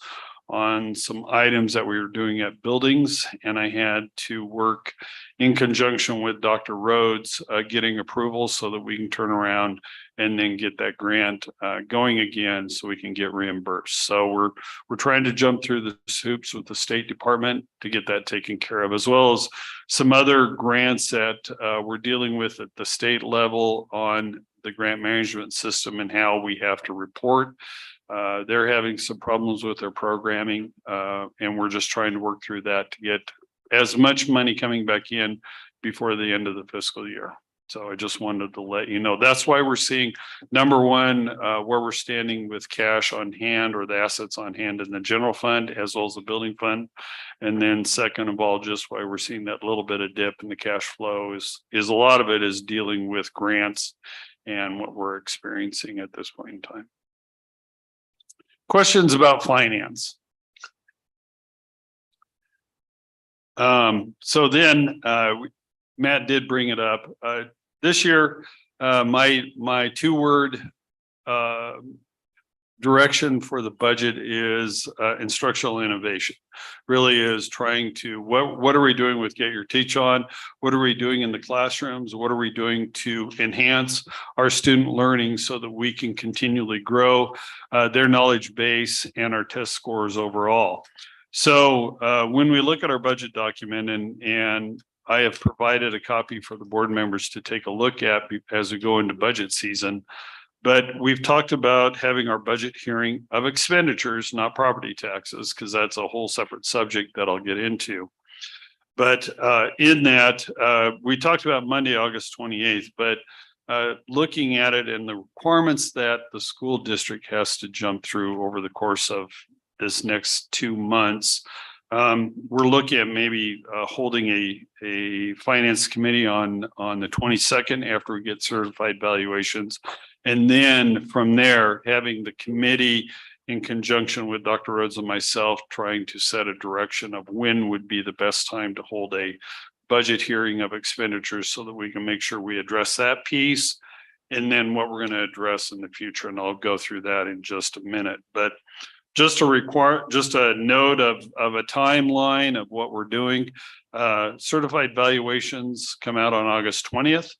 on some items that we were doing at buildings, and I had to work in conjunction with Dr. Rhodes getting approval so that we can turn around and then get that grant going again so we can get reimbursed. So we're trying to jump through the hoops with the State Department to get that taken care of, as well as some other grants that we're dealing with at the state level on the grant management system and how we have to report. They're having some problems with their programming, and we're just trying to work through that to get as much money coming back in before the end of the fiscal year. So I just wanted to let you know, that's why we're seeing number one, where we're standing with cash on hand or the assets on hand in the general fund, as well as the building fund. And then second of all, just why we're seeing that little bit of dip in the cash flow is a lot of it is dealing with grants and what we're experiencing at this point in time. Questions about finance. So then Matt did bring it up. This year, my 2-word direction for the budget is instructional innovation. Really is trying to, what are we doing with Get Your Teach On? What are we doing in the classrooms? What are we doing to enhance our student learning so that we can continually grow their knowledge base and our test scores overall? So when we look at our budget document, and I have provided a copy for the board members to take a look at as we go into budget season, but we've talked about having our budget hearing of expenditures, not property taxes, because that's a whole separate subject that I'll get into. But in that, we talked about Monday, August 28th, but looking at it and the requirements that the school district has to jump through over the course of this next 2 months, we're looking at maybe holding a finance committee on the 22nd after we get certified valuations. And then from there, having the committee in conjunction with Dr. Rhodes and myself trying to set a direction of when would be the best time to hold a budget hearing of expenditures so that we can make sure we address that piece. And then what we're going to address in the future. And I'll go through that in just a minute. But just a note of a timeline of what we're doing. Certified valuations come out on August 20th.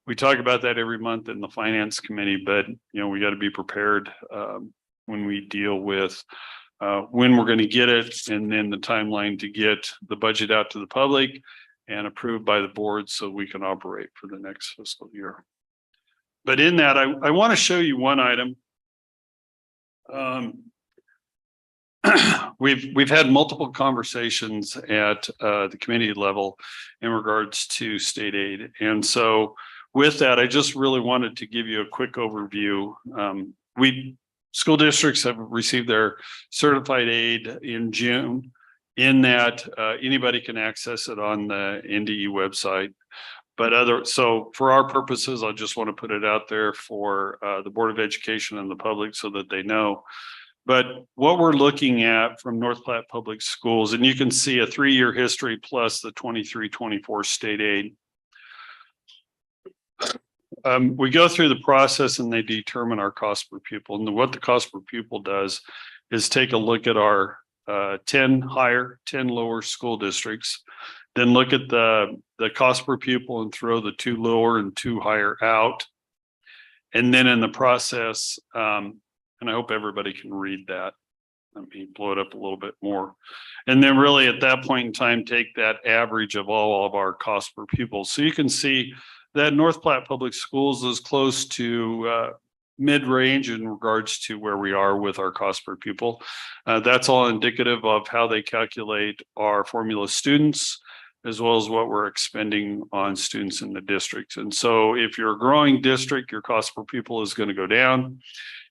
We talk about that every month in the finance committee, but we got to be prepared when we deal with when we're going to get it, and then the timeline to get the budget out to the public, and approved by the board so we can operate for the next fiscal year. But in that, I want to show you one item. We've had multiple conversations at the committee level in regards to state aid. And so with that, I just really wanted to give you a quick overview. School districts have received their certified aid in June. In that, anybody can access it on the NDE website. But so for our purposes, I just want to put it out there for the Board of Education and the public so that they know. But what we're looking at from North Platte Public Schools, and you can see a 3-year history plus the 23-24 state aid. We go through the process and they determine our cost per pupil. And what the cost per pupil does is take a look at our 10 higher, 10 lower school districts, then look at the cost per pupil and throw the 2 lower and 2 higher out. And then in the process, and I hope everybody can read that. Let me blow it up a little bit more. And then really at that point in time, take that average of all of our cost per pupil. So you can see that North Platte Public Schools is close to mid-range in regards to where we are with our cost per pupil. That's all indicative of how they calculate our formula students, as well as what we're expending on students in the district. And so if you're a growing district, your cost per pupil is going to go down.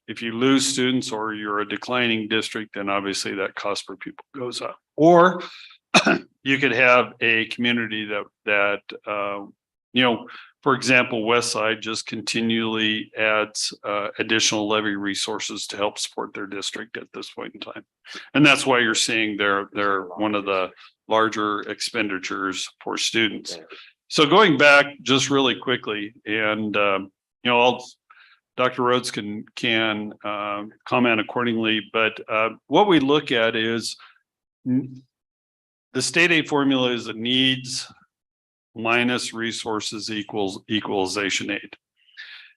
If you lose students or you're a declining district, then obviously that cost per pupil goes up. Or you could have a community that for example, Westside just continually adds additional levy resources to help support their district at this point in time. And that's why you're seeing they're one of the larger expenditures for students. So going back just really quickly, and Dr. Rhodes can comment accordingly, but what we look at is the state aid formula is a needs minus resources equals equalization aid.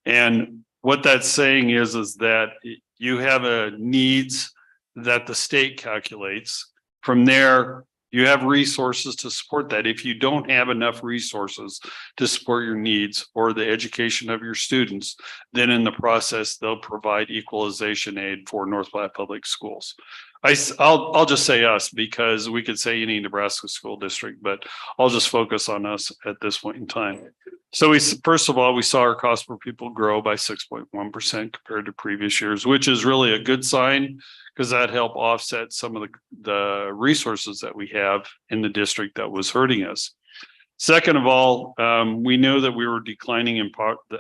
And what that's saying is that you have a needs that the state calculates. From there, you have resources to support that. If you don't have enough resources to support your needs or the education of your students, then in the process, they'll provide equalization aid for North Platte Public Schools. I'll just say us, because we could say any Nebraska school district, but I'll just focus on us at this point in time. So first of all, we saw our cost per pupil grow by 6.1% compared to previous years, which is really a good sign, because that helped offset some of the resources that we have in the district that was hurting us. Second of all, we know that we were declining in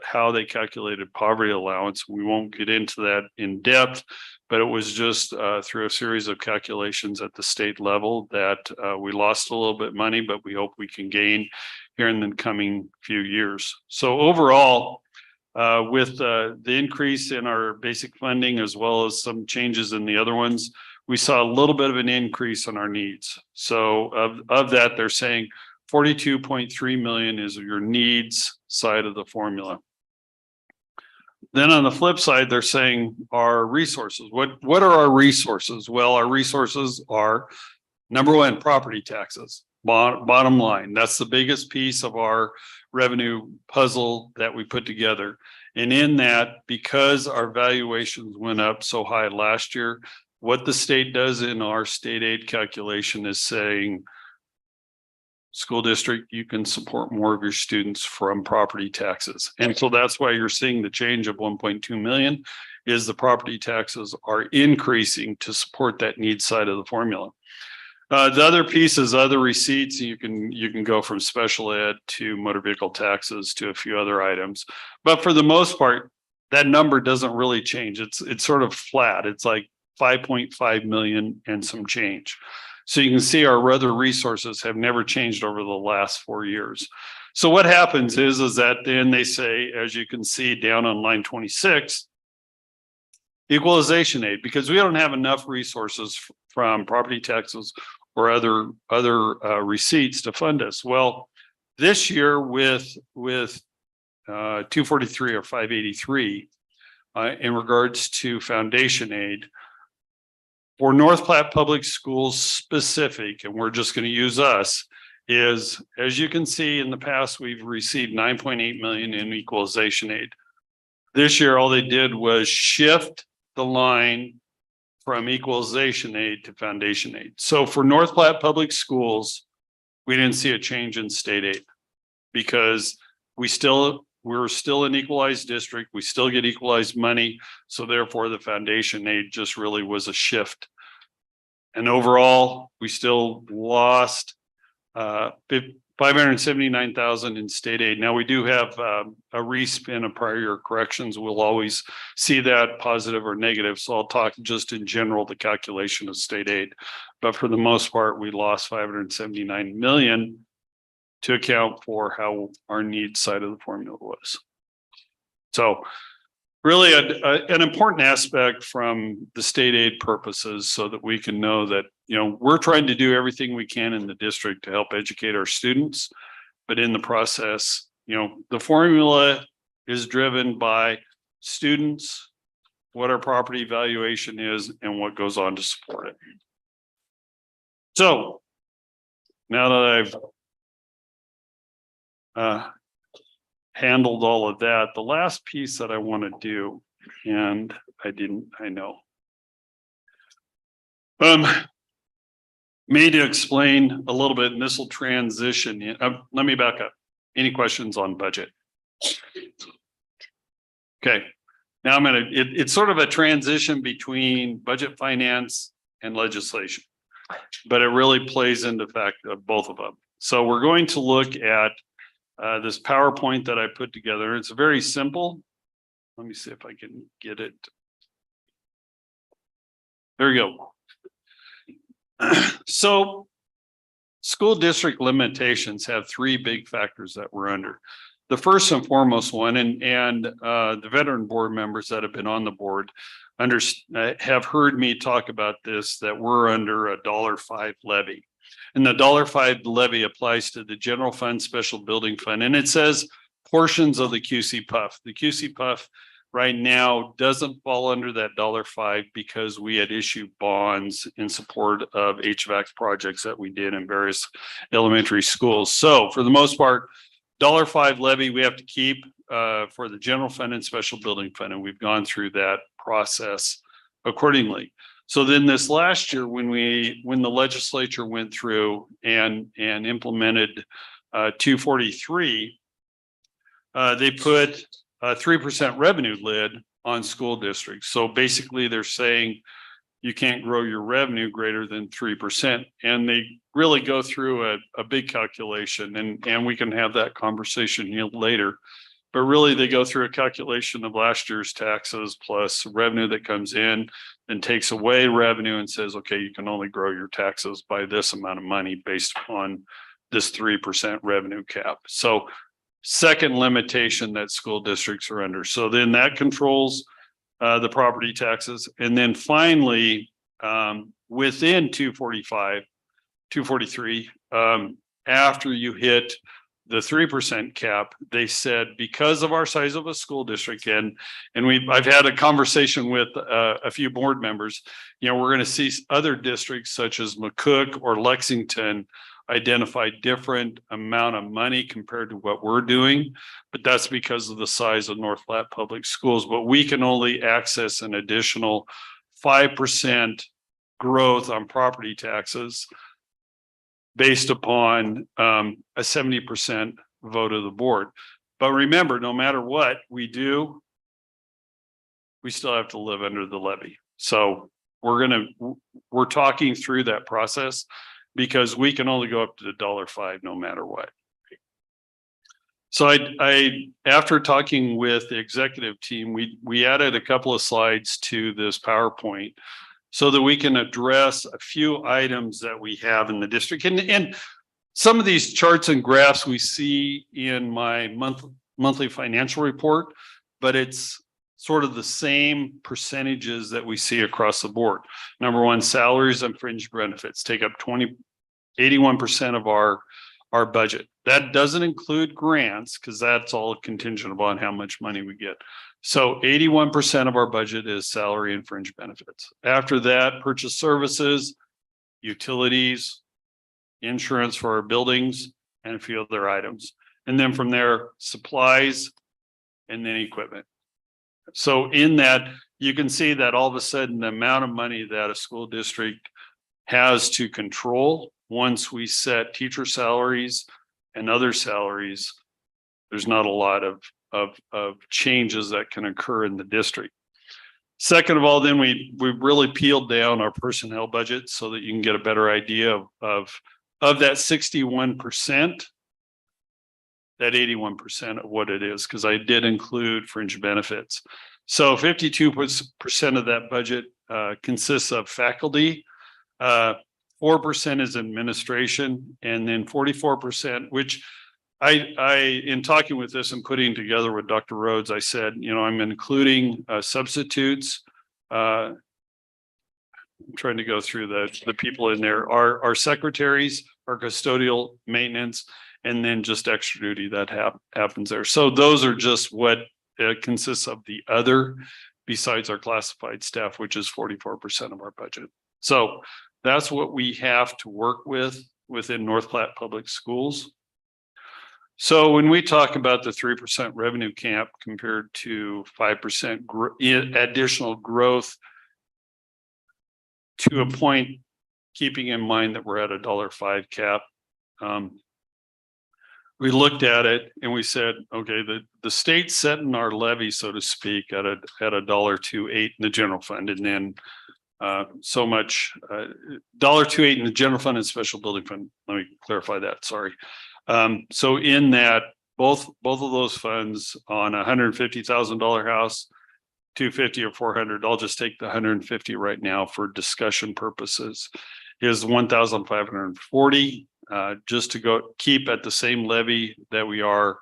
how they calculated poverty allowance. We won't get into that in depth, but it was just through a series of calculations at the state level that we lost a little bit of money, but we hope we can gain here in the coming few years. So overall, with the increase in our basic funding, as well as some changes in the other ones, we saw a little bit of an increase in our needs. So of that, they're saying 42.3 million is your needs side of the formula. Then on the flip side, they're saying our resources. What are our resources? Well, our resources are, number one, property taxes. Bottom line, that's the biggest piece of our revenue puzzle that we put together. And in that, because our valuations went up so high last year, what the state does in our state aid calculation is saying, school district, you can support more of your students from property taxes. And so that's why you're seeing the change of 1.2 million is the property taxes are increasing to support that needs side of the formula. The other piece is other receipts. You can go from special ed to motor vehicle taxes to a few other items. But for the most part, that number doesn't really change. It's sort of flat. It's like 5.5 million and some change. So you can see our other resources have never changed over the last 4 years. So what happens is that then they say, as you can see down on line 26, equalization aid, because we don't have enough resources from property taxes or other receipts to fund us. Well, this year with 243 or 583 in regards to foundation aid, for North Platte Public Schools specific, and we're just going to use us, is, as you can see, in the past, we've received 9.8 million in equalization aid. This year, all they did was shift the line from equalization aid to foundation aid. So for North Platte Public Schools, we didn't see a change in state aid because we're still an equalized district. We still get equalized money. So therefore the foundation aid just really was a shift. And overall, we still lost 579,000 in state aid. Now we do have a respin of prior year corrections. We'll always see that positive or negative. So I'll talk just in general, the calculation of state aid. But for the most part, we lost 579 million to account for how our needs side of the formula was. So really an important aspect from the state aid purposes so that we can know that, you know, we're trying to do everything we can in the district to help educate our students. But in the process, you know, the formula is driven by students, what our property valuation is, and what goes on to support it. So now that I've handled all of that, the last piece that I want to do, and I know. Me to explain a little bit, and this will transition. Let me back up. Any questions on budget? Okay. Now it's sort of a transition between budget finance and legislation, but it really plays into fact of both of them. So we're going to look at this PowerPoint that I put together. It's very simple. Let me see if I can get it. There you go. So school district limitations have three big factors that we're under. The first and foremost one, and the veteran board members that have been on the board have heard me talk about this, that we're under a $1.05 levy. And the $1.05 levy applies to the general fund, special building fund, and it says portions of the QC Puff. The QC Puff right now doesn't fall under that $1.05 because we had issued bonds in support of HVAC projects that we did in various elementary schools. So for the most part, $1.05 levy we have to keep for the general fund and special building fund, and we've gone through that process accordingly. So then this last year, when the legislature went through and implemented 243, they put a 3% revenue lid on school districts. So basically they're saying you can't grow your revenue greater than 3%. And they really go through a big calculation, and we can have that conversation later. But really they go through a calculation of last year's taxes plus revenue that comes in and takes away revenue and says, okay, you can only grow your taxes by this amount of money based on this 3% revenue cap. So second limitation that school districts are under. So then that controls the property taxes. And then finally, within 243, after you hit the 3% cap, they said, because of our size of a school district, and I've had a conversation with a few board members, you know, we're going to see other districts such as McCook or Lexington identify different amount of money compared to what we're doing, but that's because of the size of North Platte Public Schools. But we can only access an additional 5% growth on property taxes based upon a 70% vote of the board. But remember, no matter what we do, we still have to live under the levy. So we're talking through that process because we can only go up to the $1.05 no matter what. So I after talking with the executive team, we added a couple of slides to this PowerPoint so that we can address a few items that we have in the district. And some of these charts and graphs we see in my monthly financial report, but it's sort of the same percentages that we see across the board. Number one, salaries and fringe benefits take up 81% of our budget. That doesn't include grants because that's all contingent upon how much money we get. So 81% of our budget is salary and fringe benefits. After that, purchase services, utilities, insurance for our buildings, and a few other items. And then from there, supplies and then equipment. So in that, you can see that all of a sudden, the amount of money that a school district has to control once we set teacher salaries and other salaries, there's not a lot of changes that can occur in the district. Second of all, then we really peeled down our personnel budget so that you can get a better idea of that 61%, that 81% of what it is, because I did include fringe benefits. So 52% of that budget consists of faculty, 4% is administration, and then 44%, which I, in talking with this and putting together with Dr. Rhodes, I said, you know, I'm including substitutes. I'm trying to go through the people in there, our secretaries, our custodial maintenance, and then just extra duty that happens there. So those are just what consists of the other, besides our classified staff, which is 44% of our budget. So that's what we have to work with within North Platte Public Schools. So when we talk about the 3% revenue cap compared to 5% additional growth, to a point, keeping in mind that we're at $1.05 cap, we looked at it and we said, okay, the state's setting our levy, so to speak, at $1.28 in the general fund, and then so much $1.28 in the general fund and special building fund. Let me clarify that. Sorry. So in that, both of those funds on a $150,000 house, 250 or 400, I'll just take the 150 right now for discussion purposes, is 1,540. Just to go keep at the same levy that we are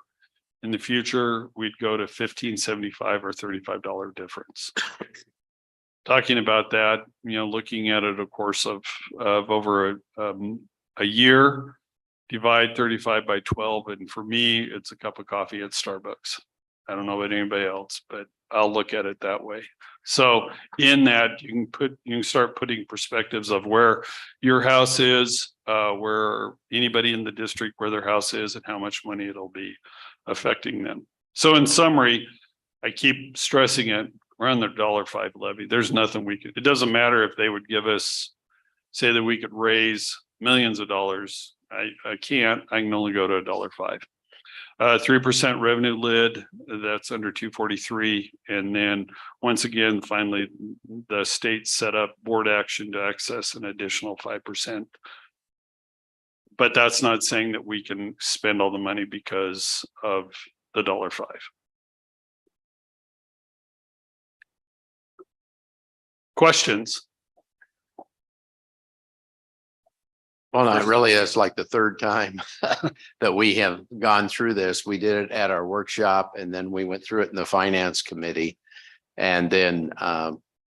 in the future, we'd go to 1,575 or $35 difference. Talking about that, you know, looking at it, of course, of over a year, divide 35 by 12. And for me, it's a cup of coffee at Starbucks. I don't know about anybody else, but I'll look at it that way. So in that, you can start putting perspectives of where your house is, where anybody in the district, where their house is, and how much money it'll be affecting them. So in summary, I keep stressing it, we're on the $1.05 levy. There's nothing we could, it doesn't matter if they would give us, say that we could raise millions of dollars. I can't, I can only go to $1.05. 3% revenue lid, that's under 243. And then once again, finally, the state set up board action to access an additional 5%. But that's not saying that we can spend all the money because of the $1.05. Questions? Well, not really. It's like the third time that we have gone through this. We did it at our workshop, and then we went through it in the finance committee. And then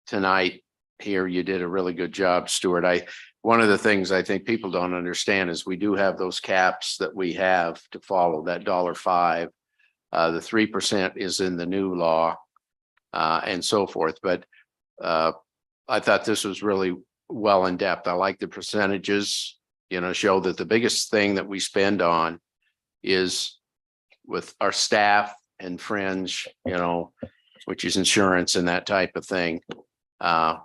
tonight here, you did a really good job, Stuart. One of the things I think people don't understand is we do have those caps that we have to follow, that $1.05. The 3% is in the new law and so forth. But I thought this was really well in depth. I like the percentages, you know, show that the biggest thing that we spend on is with our staff and fringe, you know, which is insurance and that type of thing that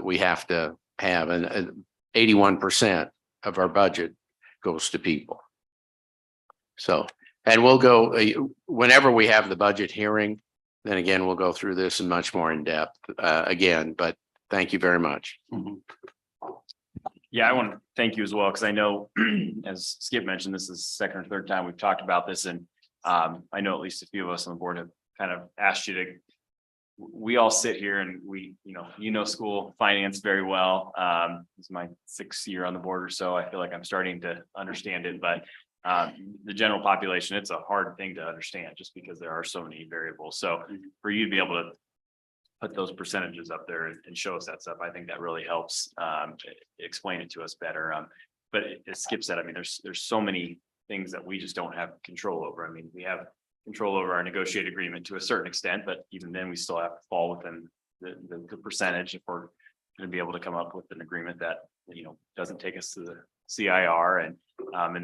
we have to have. And 81% of our budget goes to people. So, and we'll go whenever we have the budget hearing, then again, we'll go through this in much more in depth again, but thank you very much. Mm-hmm. Yeah, I want to thank you as well, because I know, as Skip mentioned, this is the second or third time we've talked about this. And I know at least a few of us on the board have kind of asked you to, we all sit here and we, you know, school finance very well. This is my 6th year on the board or so. I feel like I'm starting to understand it, but the general population, it's a hard thing to understand just because there are so many variables. So for you to be able to put those percentages up there and show us that stuff, I think that really helps explain it to us better. But as Skip said, I mean, there's so many things that we just don't have control over. I mean, we have control over our negotiated agreement to a certain extent, but even then we still have to fall within the percentage if we're going to be able to come up with an agreement that doesn't take us to the CIR and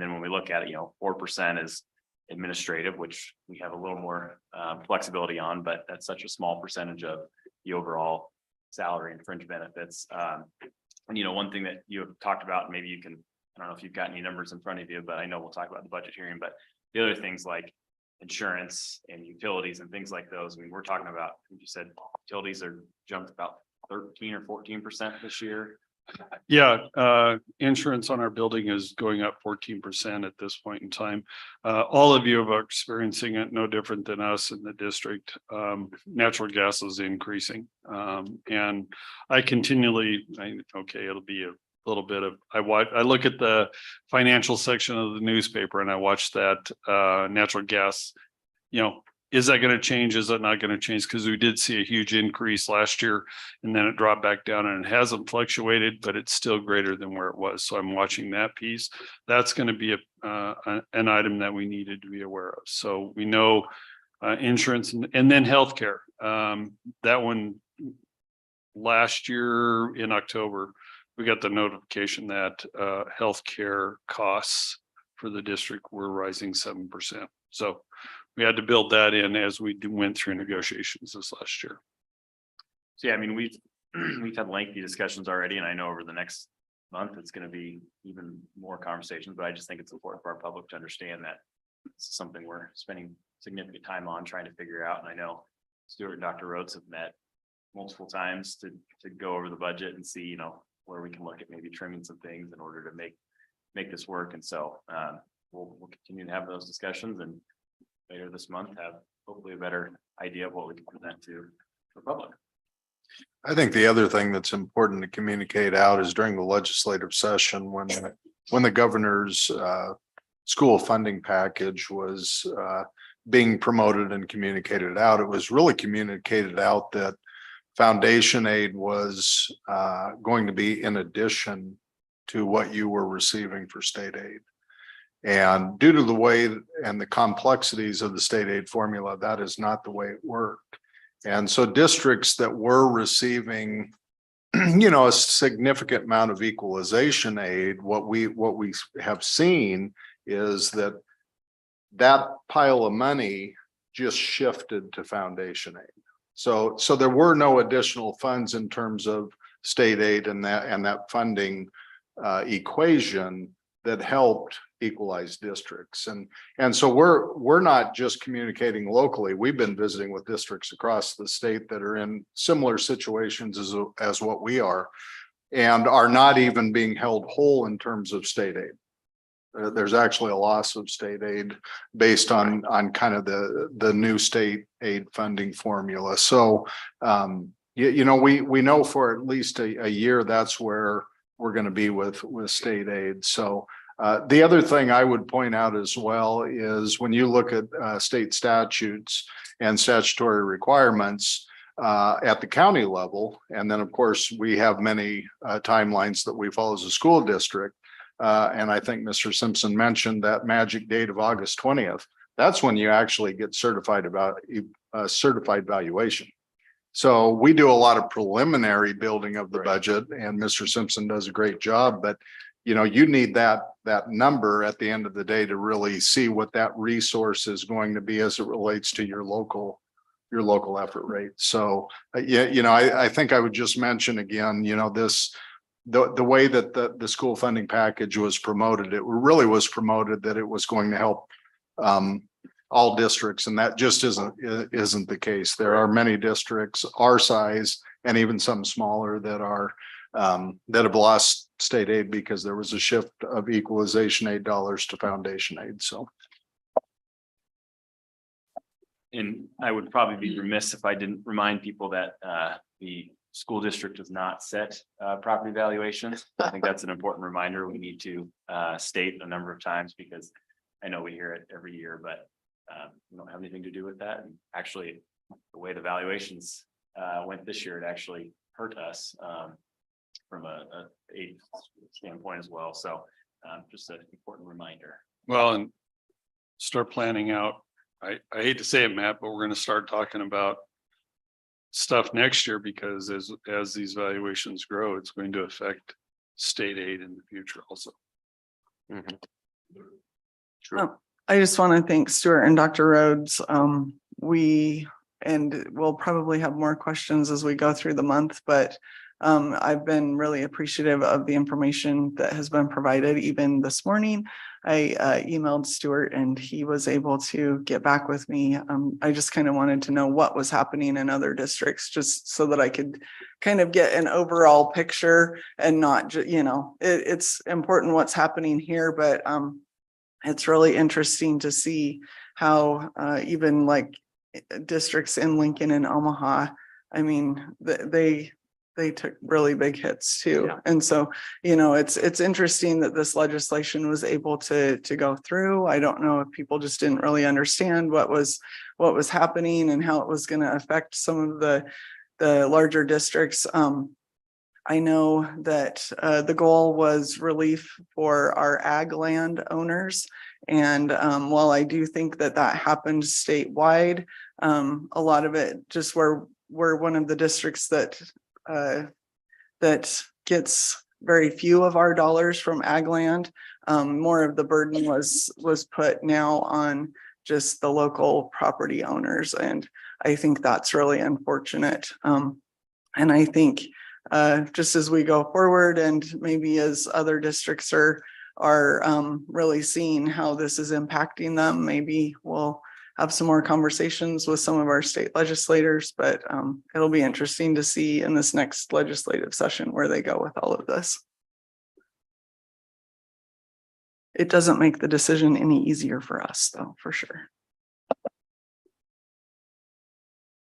then when we look at it, 4% is administrative, which we have a little more flexibility on, but that's such a small percentage of the overall salary and fringe benefits. And one thing that you have talked about, maybe you can, I don't know if you've got any numbers in front of you, but I know we'll talk about the budget hearing, but the other things like insurance and utilities and things like those, I mean, we're talking about, you said utilities are jumped about 13 or 14% this year. Yeah, insurance on our building is going up 14% at this point in time. All of you are experiencing it no different than us in the district. Natural gas is increasing. And I continually, it'll be a little bit of, I look at the financial section of the newspaper and I watch that natural gas, is that going to change? Is that not going to change? Because we did see a huge increase last year and then it dropped back down and it hasn't fluctuated, but it's still greater than where it was. So I'm watching that piece. That's going to be an item that we needed to be aware of. So we know insurance and then healthcare. That one last year in October, we got the notification that healthcare costs for the district were rising 7%. So we had to build that in as we went through negotiations this last year. So yeah, I mean, we've had lengthy discussions already, and I know over the next month, it's going to be even more conversations, but I just think it's important for our public to understand that it's something we're spending significant time on trying to figure out. And I know Stuart and Dr. Rhodes have met multiple times to go over the budget and see, where we can look at maybe trimming some things in order to make this work. And so we'll continue to have those discussions and later this month have hopefully a better idea of what we can present to the public. I think the other thing that's important to communicate out is during the legislative session when the governor's school funding package was being promoted and communicated out, it was really communicated out that foundation aid was going to be in addition to what you were receiving for state aid. And due to the way and the complexities of the state aid formula, that is not the way it worked. And so districts that were receiving, a significant amount of equalization aid, what we have seen is that pile of money just shifted to foundation aid. So there were no additional funds in terms of state aid and that funding equation that helped equalize districts. And so we're not just communicating locally. We've been visiting with districts across the state that are in similar situations as what we are and are not even being held whole in terms of state aid. There's actually a loss of state aid based on kind of the new state aid funding formula. So we know for at least a year that's where we're going to be with state aid. So the other thing I would point out as well is when you look at state statutes and statutory requirements at the county level, and then of course we have many timelines that we follow as a school district. And I think Mr. Simpson mentioned that magic date of August 20th. That's when you actually get certified valuation. So we do a lot of preliminary building of the budget, and Mr. Simpson does a great job, but you need that number at the end of the day to really see what that resource is going to be as it relates to your local effort rate. So I think I would just mention again, the way that the school funding package was promoted, it really was promoted that it was going to help all districts, and that just isn't the case. There are many districts our size and even some smaller that have lost state aid because there was a shift of equalization aid dollars to foundation aid. So. And I would probably be remiss if I didn't remind people that the school district does not set property valuations. I think that's an important reminder we need to state a number of times because I know we hear it every year, but we don't have anything to do with that. And actually, the way the valuations went this year, it actually hurt us from a aid standpoint as well. So just an important reminder. Well, and start planning out. I hate to say it, Matt, but we're going to start talking about stuff next year because as these valuations grow, it's going to affect state aid in the future also. I just want to thank Stuart and Dr. Rhodes. We'll probably have more questions as we go through the month, but I've been really appreciative of the information that has been provided. Even this morning, I emailed Stuart and he was able to get back with me. I just kind of wanted to know what was happening in other districts, just so that I could kind of get an overall picture and not just, it's important what's happening here, but it's really interesting to see how even like districts in Lincoln and Omaha, I mean, they took really big hits too. Yeah. And so, it's interesting that this legislation was able to go through. I don't know if people just didn't really understand what was happening and how it was going to affect some of the larger districts. I know that the goal was relief for our ag land owners. And while I do think that happened statewide, a lot of it just we're one of the districts that gets very few of our dollars from ag land. More of the burden was put now on just the local property owners. And I think that's really unfortunate. And I think just as we go forward and maybe as other districts are really seeing how this is impacting them, maybe we'll have some more conversations with some of our state legislators, but it'll be interesting to see in this next legislative session where they go with all of this. It doesn't make the decision any easier for us though, for sure.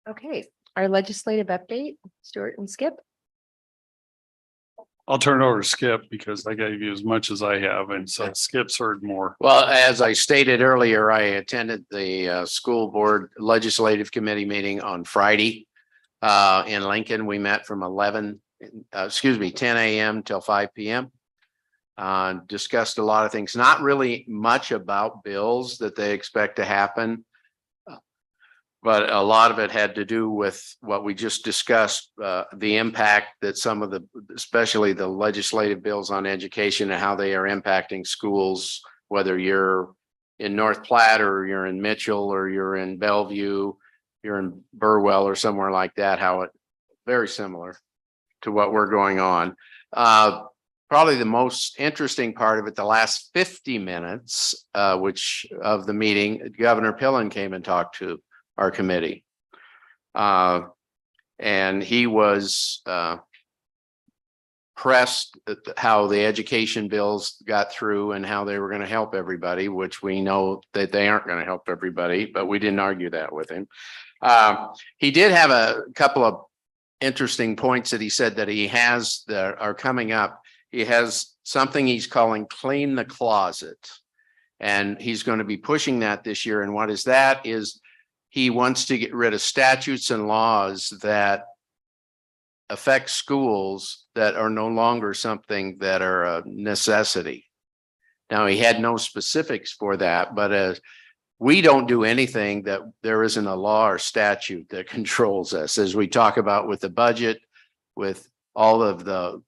Okay, our legislative update, Stuart and Skip. I'll turn it over to Skip because I gave you as much as I have, and so Skip's heard more. Well, as I stated earlier, I attended the school board legislative committee meeting on Friday in Lincoln. We met from 10 a.m. till 5 p.m. Discussed a lot of things, not really much about bills that they expect to happen, but a lot of it had to do with what we just discussed, the impact that some of especially the legislative bills on education and how they are impacting schools, whether you're in North Platte or you're in Mitchell or you're in Bellevue, you're in Burwell or somewhere like that, how it very similar to what we're going on. Probably the most interesting part of it, the last 50 minutes, which of the meeting, Governor Pillen came and talked to our committee. And he was pressed at how the education bills got through and how they were going to help everybody, which we know that they aren't going to help everybody, but we didn't argue that with him. He did have a couple of interesting points that he said that he has that are coming up. He has something he's calling Clean the Closet, and he's going to be pushing that this year. And what is that is he wants to get rid of statutes and laws that affect schools that are no longer something that are a necessity. Now, he had no specifics for that, but we don't do anything that there isn't a law or statute that controls us, as we talk about with the budget, with all of the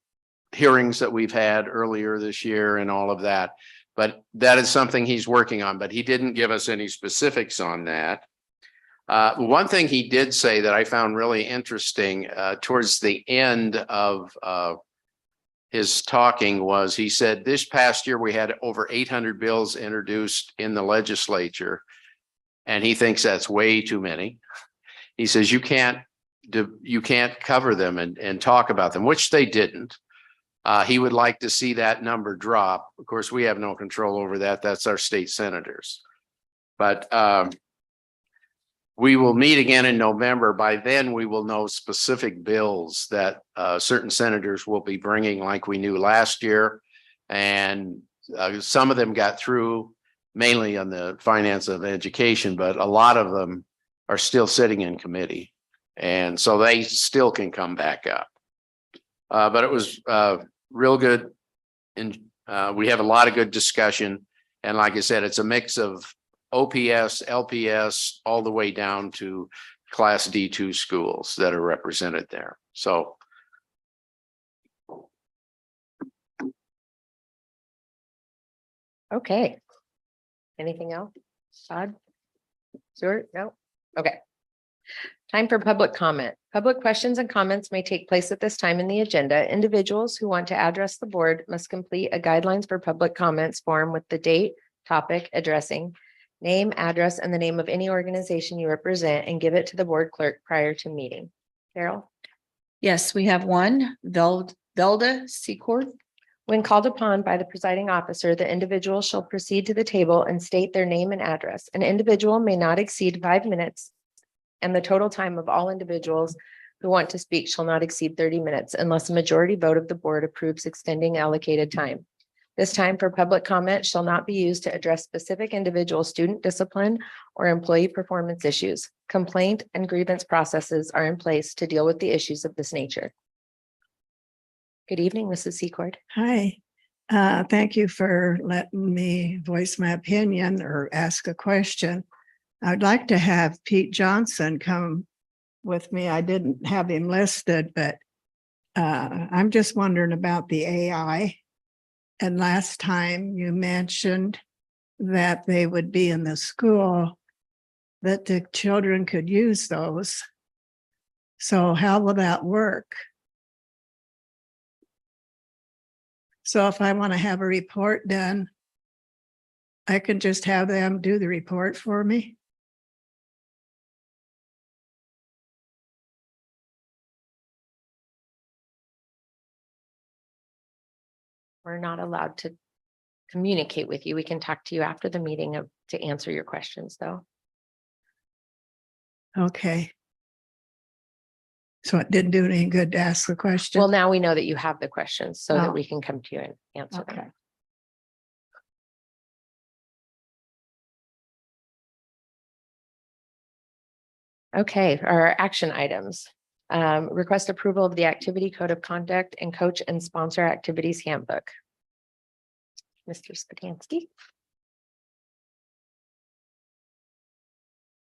hearings that we've had earlier this year and all of that. But that is something he's working on, but he didn't give us any specifics on that. One thing he did say that I found really interesting towards the end of his talking was, he said this past year we had over 800 bills introduced in the legislature, and he thinks that's way too many. He says you can't cover them and talk about them, which they didn't. He would like to see that number drop. Of course, we have no control over that. That's our state senators. But we will meet again in November. By then, we will know specific bills that certain senators will be bringing, like we knew last year. And some of them got through, mainly on the finance of education, but a lot of them are still sitting in committee. And so they still can come back up. But it was real good. And we have a lot of good discussion. And like I said, it's a mix of OPS, LPS, all the way down to class D2 schools that are represented there. So Okay. Anything else? Todd? Stuart? No? Okay. Time for public comment. Public questions and comments may take place at this time in the agenda. Individuals who want to address the board must complete a guidelines for public comments form with the date, topic, addressing, name, address, and the name of any organization you represent and give it to the board clerk prior to meeting. Carol? Yes, we have one, Velda Secord. When called upon by the presiding officer, the individual shall proceed to the table and state their name and address. An individual may not exceed 5 minutes, and the total time of all individuals who want to speak shall not exceed 30 minutes unless a majority vote of the board approves extending allocated time. This time for public comment shall not be used to address specific individual student discipline or employee performance issues. Complaint and grievance processes are in place to deal with the issues of this nature. Good evening, Mrs. Secord. Hi, thank you for letting me voice my opinion or ask a question. I'd like to have Pete Johnson come with me. I didn't have him listed, but I'm just wondering about the AI. And last time you mentioned that they would be in the school, that the children could use those. So how will that work? So if I want to have a report done, I can just have them do the report for me? We're not allowed to communicate with you. We can talk to you after the meeting to answer your questions, though. Okay. So it didn't do any good to ask the question? Well, now we know that you have the questions so that Oh. we can come to you and answer Okay. them. Okay, our action items. Request approval of the activity code of conduct and coach and sponsor activities handbook. Mr. Spatansky.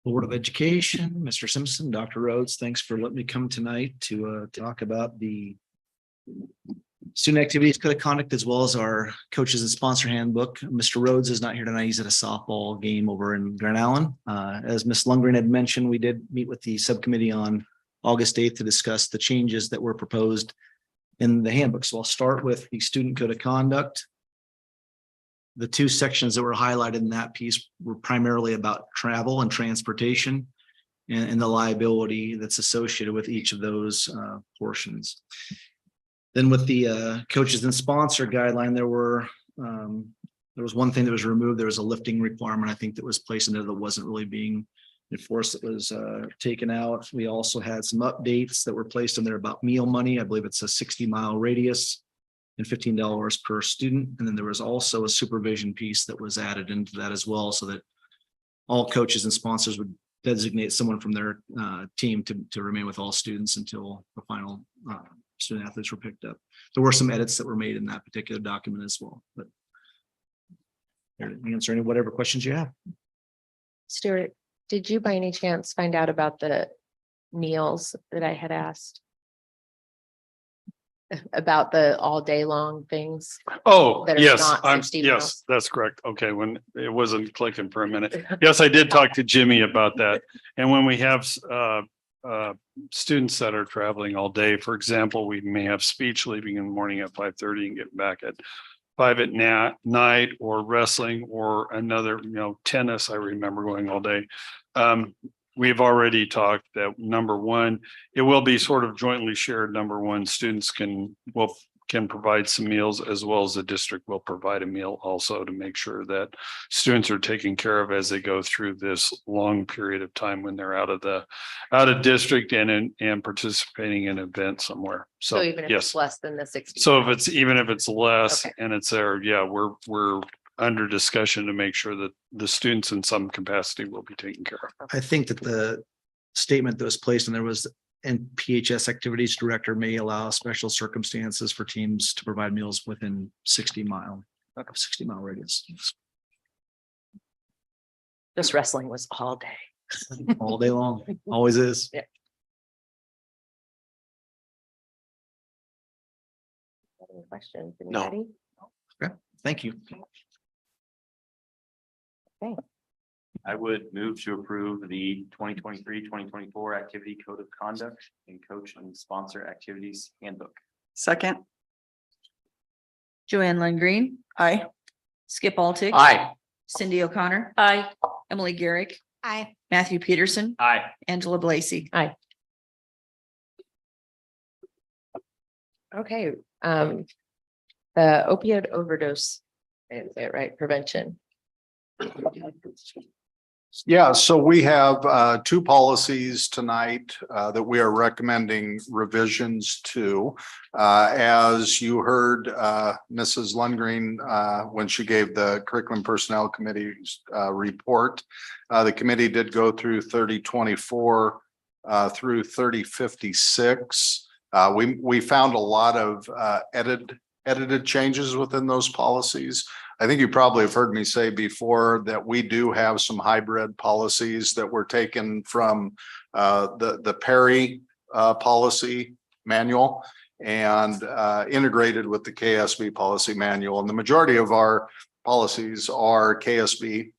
Board of Education, Mr. Simpson, Dr. Rhodes, thanks for letting me come tonight to talk about the student activities code of conduct as well as our coaches and sponsor handbook. Mr. Rhodes is not here tonight. He's at a softball game over in Grand Island. As Ms. Lundgren had mentioned, we did meet with the subcommittee on August 8th to discuss the changes that were proposed in the handbook. So I'll start with the student code of conduct. The two sections that were highlighted in that piece were primarily about travel and transportation and the liability that's associated with each of those portions. Then with the coaches and sponsor guideline, there was one thing that was removed. There was a lifting requirement, I think, that was placed in there that wasn't really being enforced. It was taken out. We also had some updates that were placed in there about meal money. I believe it's a 60-mile radius and $15 per student. And then there was also a supervision piece that was added into that as well, so that all coaches and sponsors would designate someone from their team to remain with all students until the final student athletes were picked up. There were some edits that were made in that particular document as well, but here to answer any whatever questions you have. Stuart, did you by any chance find out about the meals that I had asked? About the all day long things? Oh, that are yes, not 60 miles. yes, that's correct. Okay, when it wasn't clicking for a minute. Yes, I did talk to Jimmy about that. And when we have students that are traveling all day, for example, we may have speech leaving in the morning at 5:30 and getting back at 5 at night, or wrestling, or another, tennis. I remember going all day. We've already talked that number one, it will be sort of jointly shared. Number one, students can provide some meals, as well as the district will provide a meal also, to make sure that students are taken care of as they go through this long period of time when they're out of district and participating in an event somewhere. So even if yes. it's less than the 60. So even if it's less, Okay. and it's there, yeah, we're under discussion to make sure that the students in some capacity will be taken care of. I think that the statement that was placed, and there was NPHS activities director may allow special circumstances for teams to provide meals within 60-mile radius. This wrestling was all day. All day long, always is. Yeah. Any questions? No. Anybody? Okay, thank you. I would move to approve the 2023-2024 Activity Code of Conduct and Coach and Sponsor Activities Handbook. Second, Joanne Lundgreen, aye. Skip Altick. Aye. Cindy O'Connor, Aye. Emily Garrick, Aye. Matthew Peterson, Aye. Angela Blacy. Okay, the opioid overdose, is it right, prevention? Yeah, so we have two policies tonight that we are recommending revisions to. As you heard Mrs. Lundgreen when she gave the Curriculum Personnel Committee's report, the committee did go through 3024 through 3056. We found a lot of edited changes within those policies. I think you probably have heard me say before that we do have some hybrid policies that were taken from the Perry policy manual and integrated with the KSB policy manual. And the majority of our policies are KSB,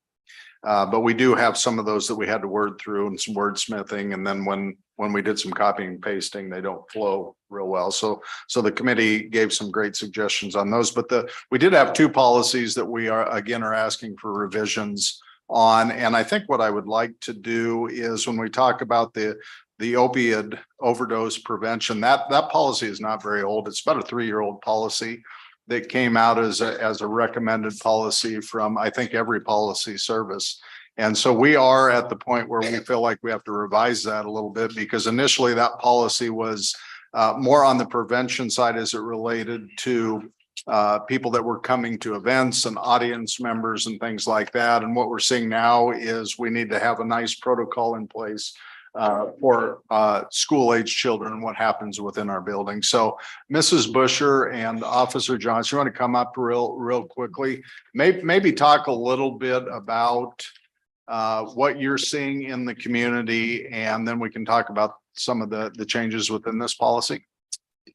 but we do have some of those that we had to word through and some wordsmithing. And then when we did some copying and pasting, they don't flow real well. So the committee gave some great suggestions on those, but we did have two policies that we are asking for revisions on. And I think what I would like to do is when we talk about the opioid overdose prevention, that policy is not very old. It's about a 3-year-old policy that came out as a recommended policy from, I think, every policy service. And so we are at the point where we feel like we have to revise that a little bit, because initially that policy was more on the prevention side as it related to people that were coming to events and audience members and things like that. And what we're seeing now is we need to have a nice protocol in place for school age children and what happens within our building. So Mrs. Busher and Officer Johnson, you want to come up real quickly, maybe talk a little bit about what you're seeing in the community, and then we can talk about some of the changes within this policy.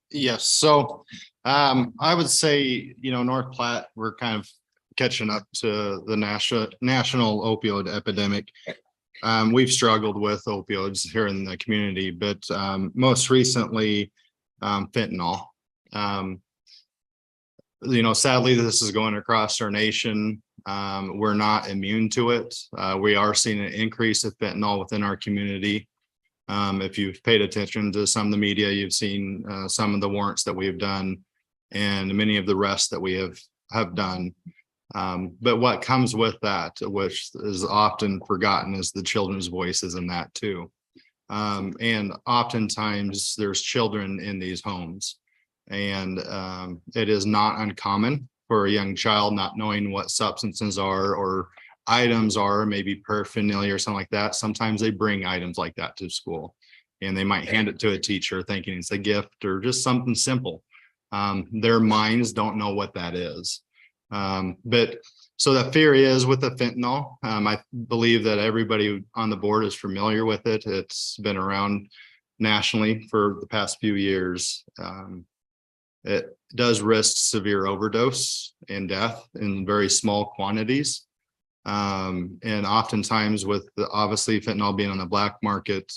Yes, so I would say, North Platte, we're kind of catching up to the national opioid epidemic. We've struggled with opioids here in the community, but most recently fentanyl. Sadly, this is going across our nation. We're not immune to it. We are seeing an increase of fentanyl within our community. If you've paid attention to some of the media, you've seen some of the warrants that we've done and many of the arrests that we have done. But what comes with that, which is often forgotten, is the children's voices in that too. And oftentimes there's children in these homes, and it is not uncommon for a young child not knowing what substances are or items are, maybe paraphernalia or something like that. Sometimes they bring items like that to school, and they might hand it to a teacher thinking it's a gift or just something simple. Their minds don't know what that is. But so the fear is with the fentanyl. I believe that everybody on the board is familiar with it. It's been around nationally for the past few years. It does risk severe overdose and death in very small quantities. And oftentimes with obviously fentanyl being on the black market,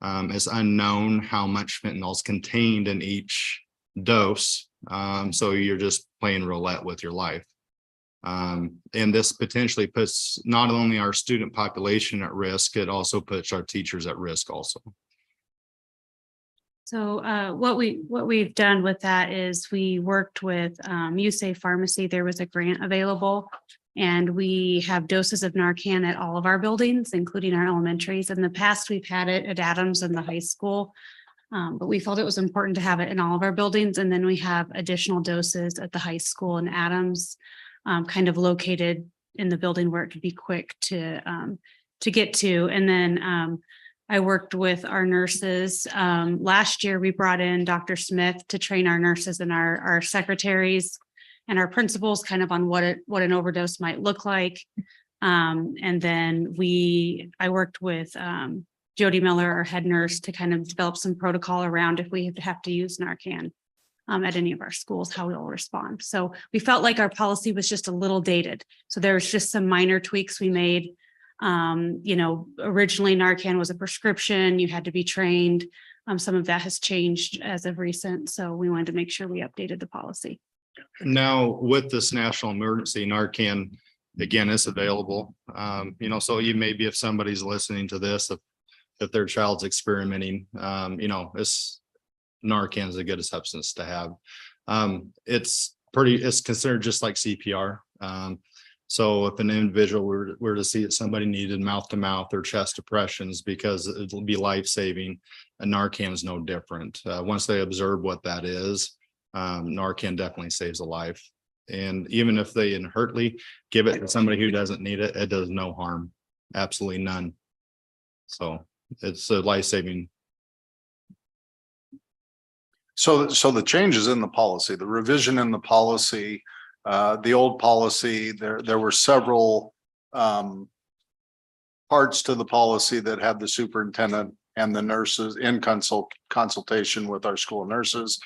it's unknown how much fentanyl is contained in each dose. So you're just playing roulette with your life. And this potentially puts not only our student population at risk, it also puts our teachers at risk also. So what we've done with that is we worked with USAFE Pharmacy. There was a grant available, and we have doses of Narcan at all of our buildings, including our elementaries. In the past, we've had it at Adams and the high school, but we felt it was important to have it in all of our buildings. And then we have additional doses at the high school and Adams, kind of located in the building where it could be quick to get to. And then I worked with our nurses. Last year, we brought in Dr. Smith to train our nurses and our secretaries and our principals kind of on what an overdose might look like. And then I worked with Jody Miller, our head nurse, to kind of develop some protocol around if we have to use Narcan. at any of our schools, how we'll respond. So we felt like our policy was just a little dated. So there's just some minor tweaks we made. Originally Narcan was a prescription, you had to be trained. Some of that has changed as of recent. So we wanted to make sure we updated the policy. Now with this national emergency, Narcan, again, is available. So you maybe if somebody's listening to this, if their child's experimenting, it's Narcan is a good substance to have. It's considered just like CPR. So if an individual were to see that somebody needed mouth to mouth or chest depressions, because it'll be life-saving, and Narcan is no different. Once they observe what that is, Narcan definitely saves a life. And even if they inadvertently give it to somebody who doesn't need it, it does no harm, absolutely none. So it's a life-saving. So the changes in the policy, the revision in the policy, the old policy, there were several parts to the policy that had the superintendent and the nurses in consultation with our school nurses.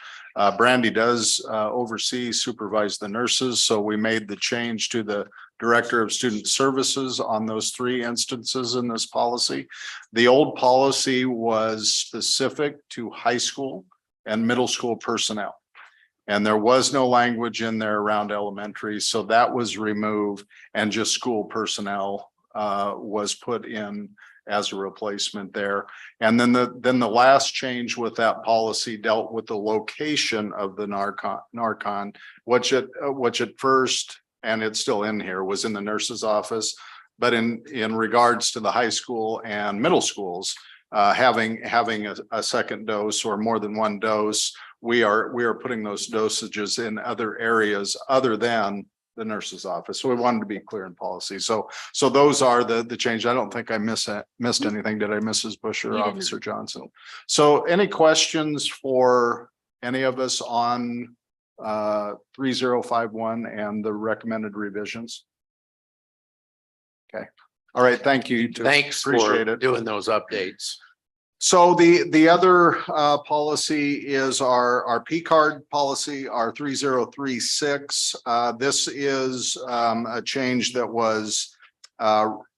Brandy does oversee, supervise the nurses. So we made the change to the Director of Student Services on those 3 instances in this policy. The old policy was specific to high school and middle school personnel. And there was no language in there around elementary. So that was removed, and just school personnel was put in as a replacement there. And then the last change with that policy dealt with the location of the Narcan, which at first, and it's still in here, was in the nurse's office. But in regards to the high school and middle schools, having a second dose or more than one dose, we are putting those dosages in other areas other than the nurse's office. So we wanted to be clear in policy. So those are the change. I don't think I missed anything. Did I, Mrs. Bush or Officer Johnson? So any questions for any of us on 3051 and the recommended revisions? Okay. All right. Thank you. Thanks for Appreciate it. doing those updates. So the other policy is our P card policy, our 3036. This is a change that was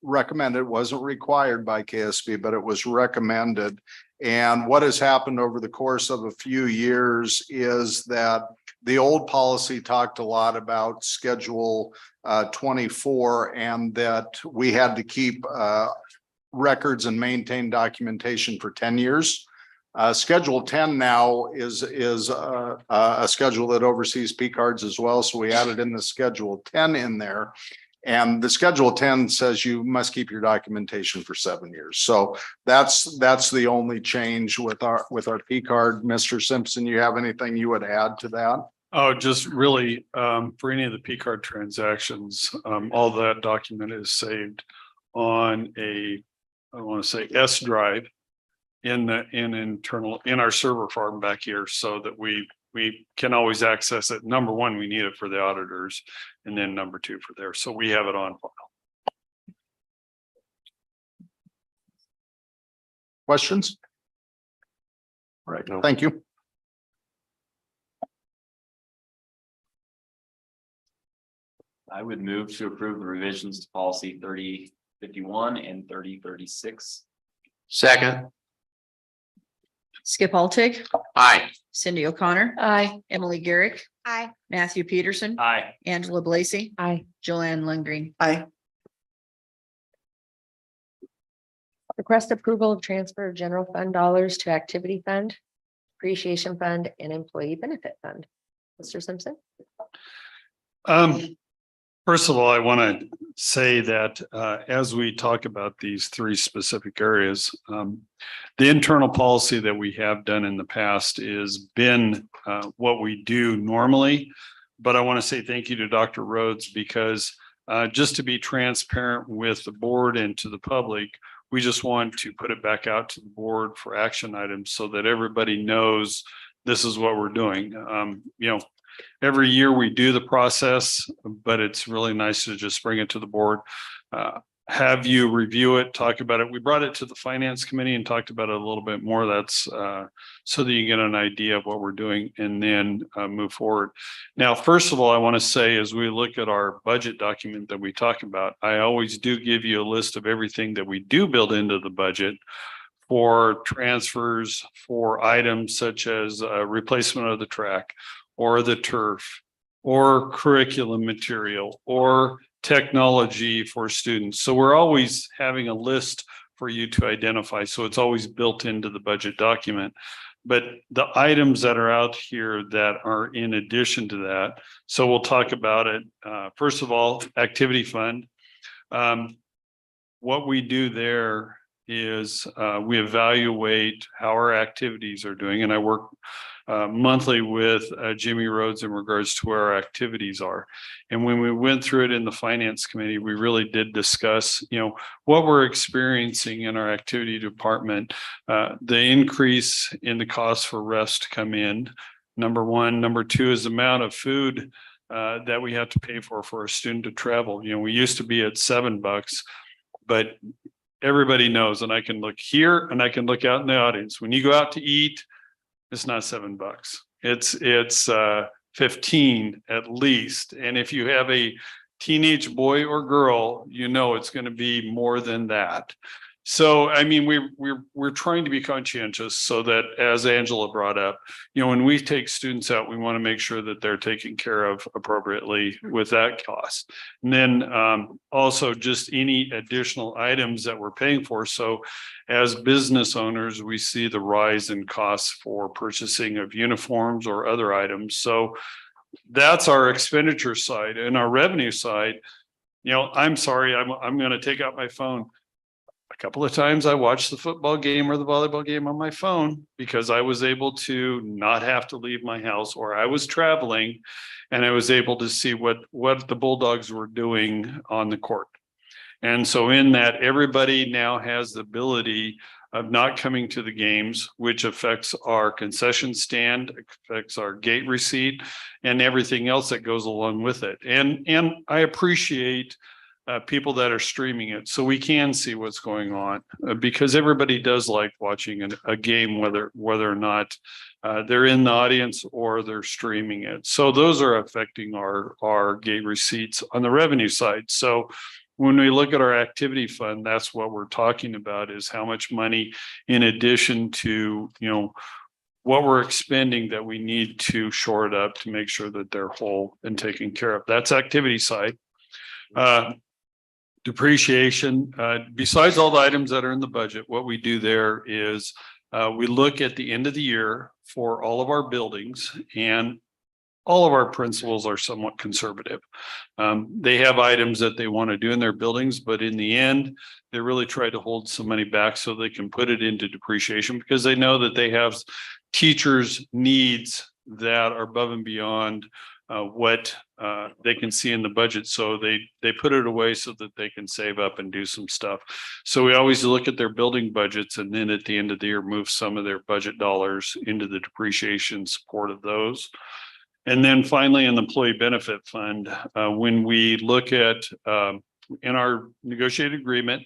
recommended, wasn't required by KSB, but it was recommended. And what has happened over the course of a few years is that the old policy talked a lot about Schedule 24, and that we had to keep records and maintain documentation for 10 years. Schedule 10 now is a schedule that oversees P cards as well. So we added in the Schedule 10 in there. And the Schedule 10 says you must keep your documentation for 7 years. So that's the only change with our P card. Mr. Simpson, you have anything you would add to that? Oh, just really, for any of the P card transactions, all that document is saved on I want to say S drive in our server farm back here, so that we can always access it. Number one, we need it for the auditors, and then number 2 for there. So we have it on file. Questions? All right. No. Thank you. I would move to approve the revisions to policy 3051 and 3036. Second. Skip Altig, Aye. Cindy O'Connor, Aye. Emily Garrick, Aye. Matthew Peterson, Aye. Angela Blacy, Aye. Joanne Lundgreen. Aye. Request approval of transfer of general fund dollars to activity fund, appreciation fund, and employee benefit fund. Mr. Simpson? First of all, I want to say that as we talk about these 3 specific areas, the internal policy that we have done in the past has been what we do normally. But I want to say thank you to Dr. Rhodes, because just to be transparent with the board and to the public, we just want to put it back out to the board for action items so that everybody knows this is what we're doing. Every year we do the process, but it's really nice to just bring it to the board. have you review it, talk about it. We brought it to the finance committee and talked about it a little bit more. That's so that you get an idea of what we're doing and then move forward. Now, first of all, I want to say, as we look at our budget document that we talk about, I always do give you a list of everything that we do build into the budget for transfers, for items such as replacement of the track or the turf or curriculum material or technology for students. So we're always having a list for you to identify. So it's always built into the budget document. But the items that are out here that are in addition to that, so we'll talk about it. First of all, activity fund. What we do there is we evaluate how our activities are doing. And I work monthly with Jimmy Rhodes in regards to where our activities are. And when we went through it in the finance committee, we really did discuss, what we're experiencing in our activity department, the increase in the cost for refs to come in. Number one. Number two is the amount of food that we have to pay for a student to travel. We used to be at $7, but everybody knows, and I can look here and I can look out in the audience. When you go out to eat, it's not $7. It's 15 at least. And if you have a teenage boy or girl, it's going to be more than that. So, I mean, we're trying to be conscientious so that, as Angela brought up, when we take students out, we want to make sure that they're taken care of appropriately with that cost. And then also just any additional items that we're paying for. So as business owners, we see the rise in costs for purchasing of uniforms or other items. So that's our expenditure side. And our revenue side, I'm sorry, I'm going to take out my phone. A couple of times I watched the football game or the volleyball game on my phone because I was able to not have to leave my house, or I was traveling and I was able to see what the Bulldogs were doing on the court. And so in that, everybody now has the ability of not coming to the games, which affects our concession stand, affects our gate receipt, and everything else that goes along with it. And I appreciate people that are streaming it so we can see what's going on, because everybody does like watching a game, whether or not they're in the audience or they're streaming it. So those are affecting our gate receipts on the revenue side. So when we look at our activity fund, that's what we're talking about, is how much money, in addition to, what we're expending, that we need to shore it up to make sure that they're whole and taken care of. That's activity side. Depreciation, besides all the items that are in the budget, what we do there is we look at the end of the year for all of our buildings, and all of our principals are somewhat conservative. They have items that they want to do in their buildings, but in the end, they really try to hold some money back so they can put it into depreciation, because they know that they have teachers' needs that are above and beyond what they can see in the budget. So they put it away so that they can save up and do some stuff. So we always look at their building budgets, and then at the end of the year, move some of their budget dollars into the depreciation support of those. And then finally, in the employee benefit fund, when we look at in our negotiated agreement,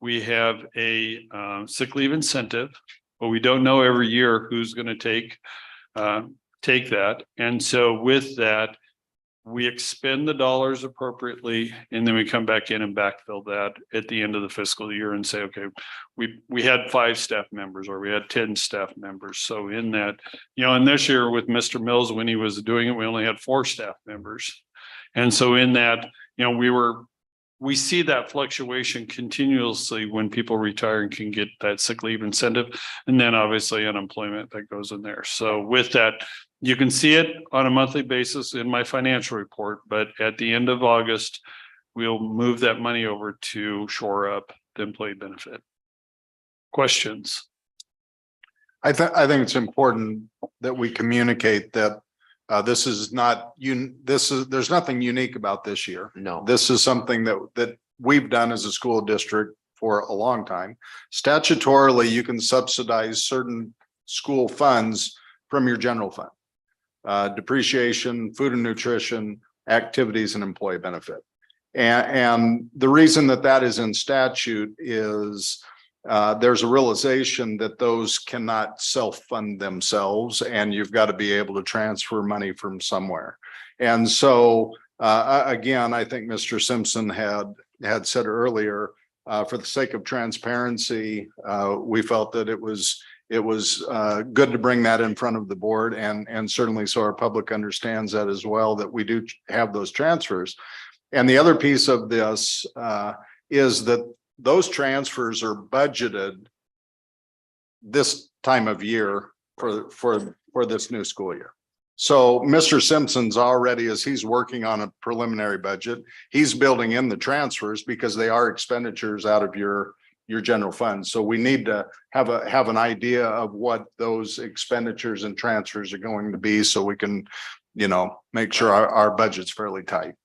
we have a sick leave incentive, but we don't know every year who's going to take that. And so with that, we expend the dollars appropriately, and then we come back in and backfill that at the end of the fiscal year and say, okay, we had 5 staff members, or we had 10 staff members. So in that, and this year with Mr. Mills, when he was doing it, we only had 4 staff members. And so in that, we see that fluctuation continuously when people retire and can get that sick leave incentive, and then obviously unemployment that goes in there. So with that, you can see it on a monthly basis in my financial report, but at the end of August, we'll move that money over to shore up the employee benefit. Questions? I think it's important that we communicate that this is not there's nothing unique about this year. No. This is something that we've done as a school district for a long time. Statutorily, you can subsidize certain school funds from your general fund. Depreciation, food and nutrition, activities, and employee benefit. And the reason that that is in statute is there's a realization that those cannot self-fund themselves, and you've got to be able to transfer money from somewhere. And so again, I think Mr. Simpson had said earlier, for the sake of transparency, we felt that it was good to bring that in front of the board, and certainly so our public understands that as well, that we do have those transfers. And the other piece of this is that those transfers are budgeted this time of year for this new school year. So Mr. Simpson's already, as he's working on a preliminary budget, he's building in the transfers because they are expenditures out of your general fund. So we need to have an idea of what those expenditures and transfers are going to be, so we can, make sure our budget's fairly tight.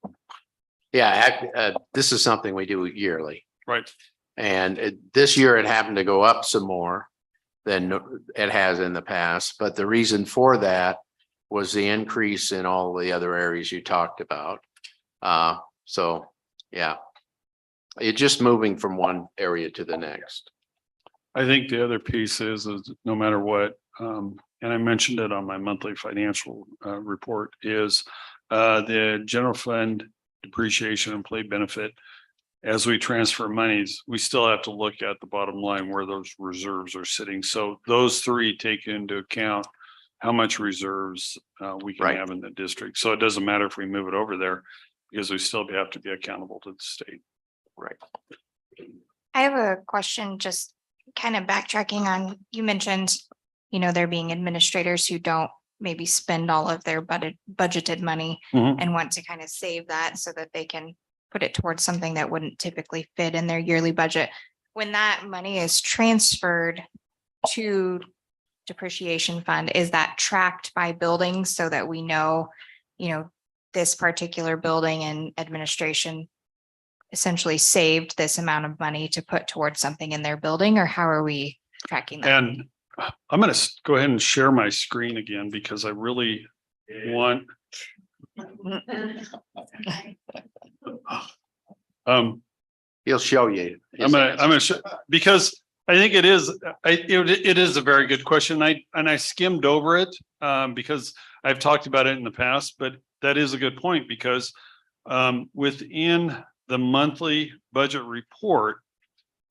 Yeah, this is something we do yearly. Right. And this year it happened to go up some more than it has in the past. But the reason for that was the increase in all the other areas you talked about. So, yeah, it's just moving from one area to the next. I think the other piece is no matter what, and I mentioned it on my monthly financial report, is the general fund depreciation and play benefit. As we transfer monies, we still have to look at the bottom line where those reserves are sitting. So those three take into account how much reserves we can have in the district. So it doesn't matter if we move it over there, because we still have to be accountable to the state. Right. I have a question, just kind of backtracking on, you mentioned, there being administrators who don't maybe spend all of their budgeted money and want to kind of save that so that they can put it towards something that wouldn't typically fit in their yearly budget. When that money is transferred to depreciation fund, is that tracked by buildings so that we know, this particular building and administration essentially saved this amount of money to put towards something in their building, or how are we tracking that? And I'm going to go ahead and share my screen again, because I really want. He'll show you. I'm gonna show, because I think it is a very good question. I skimmed over it because I've talked about it in the past, but that is a good point, because within the monthly budget report,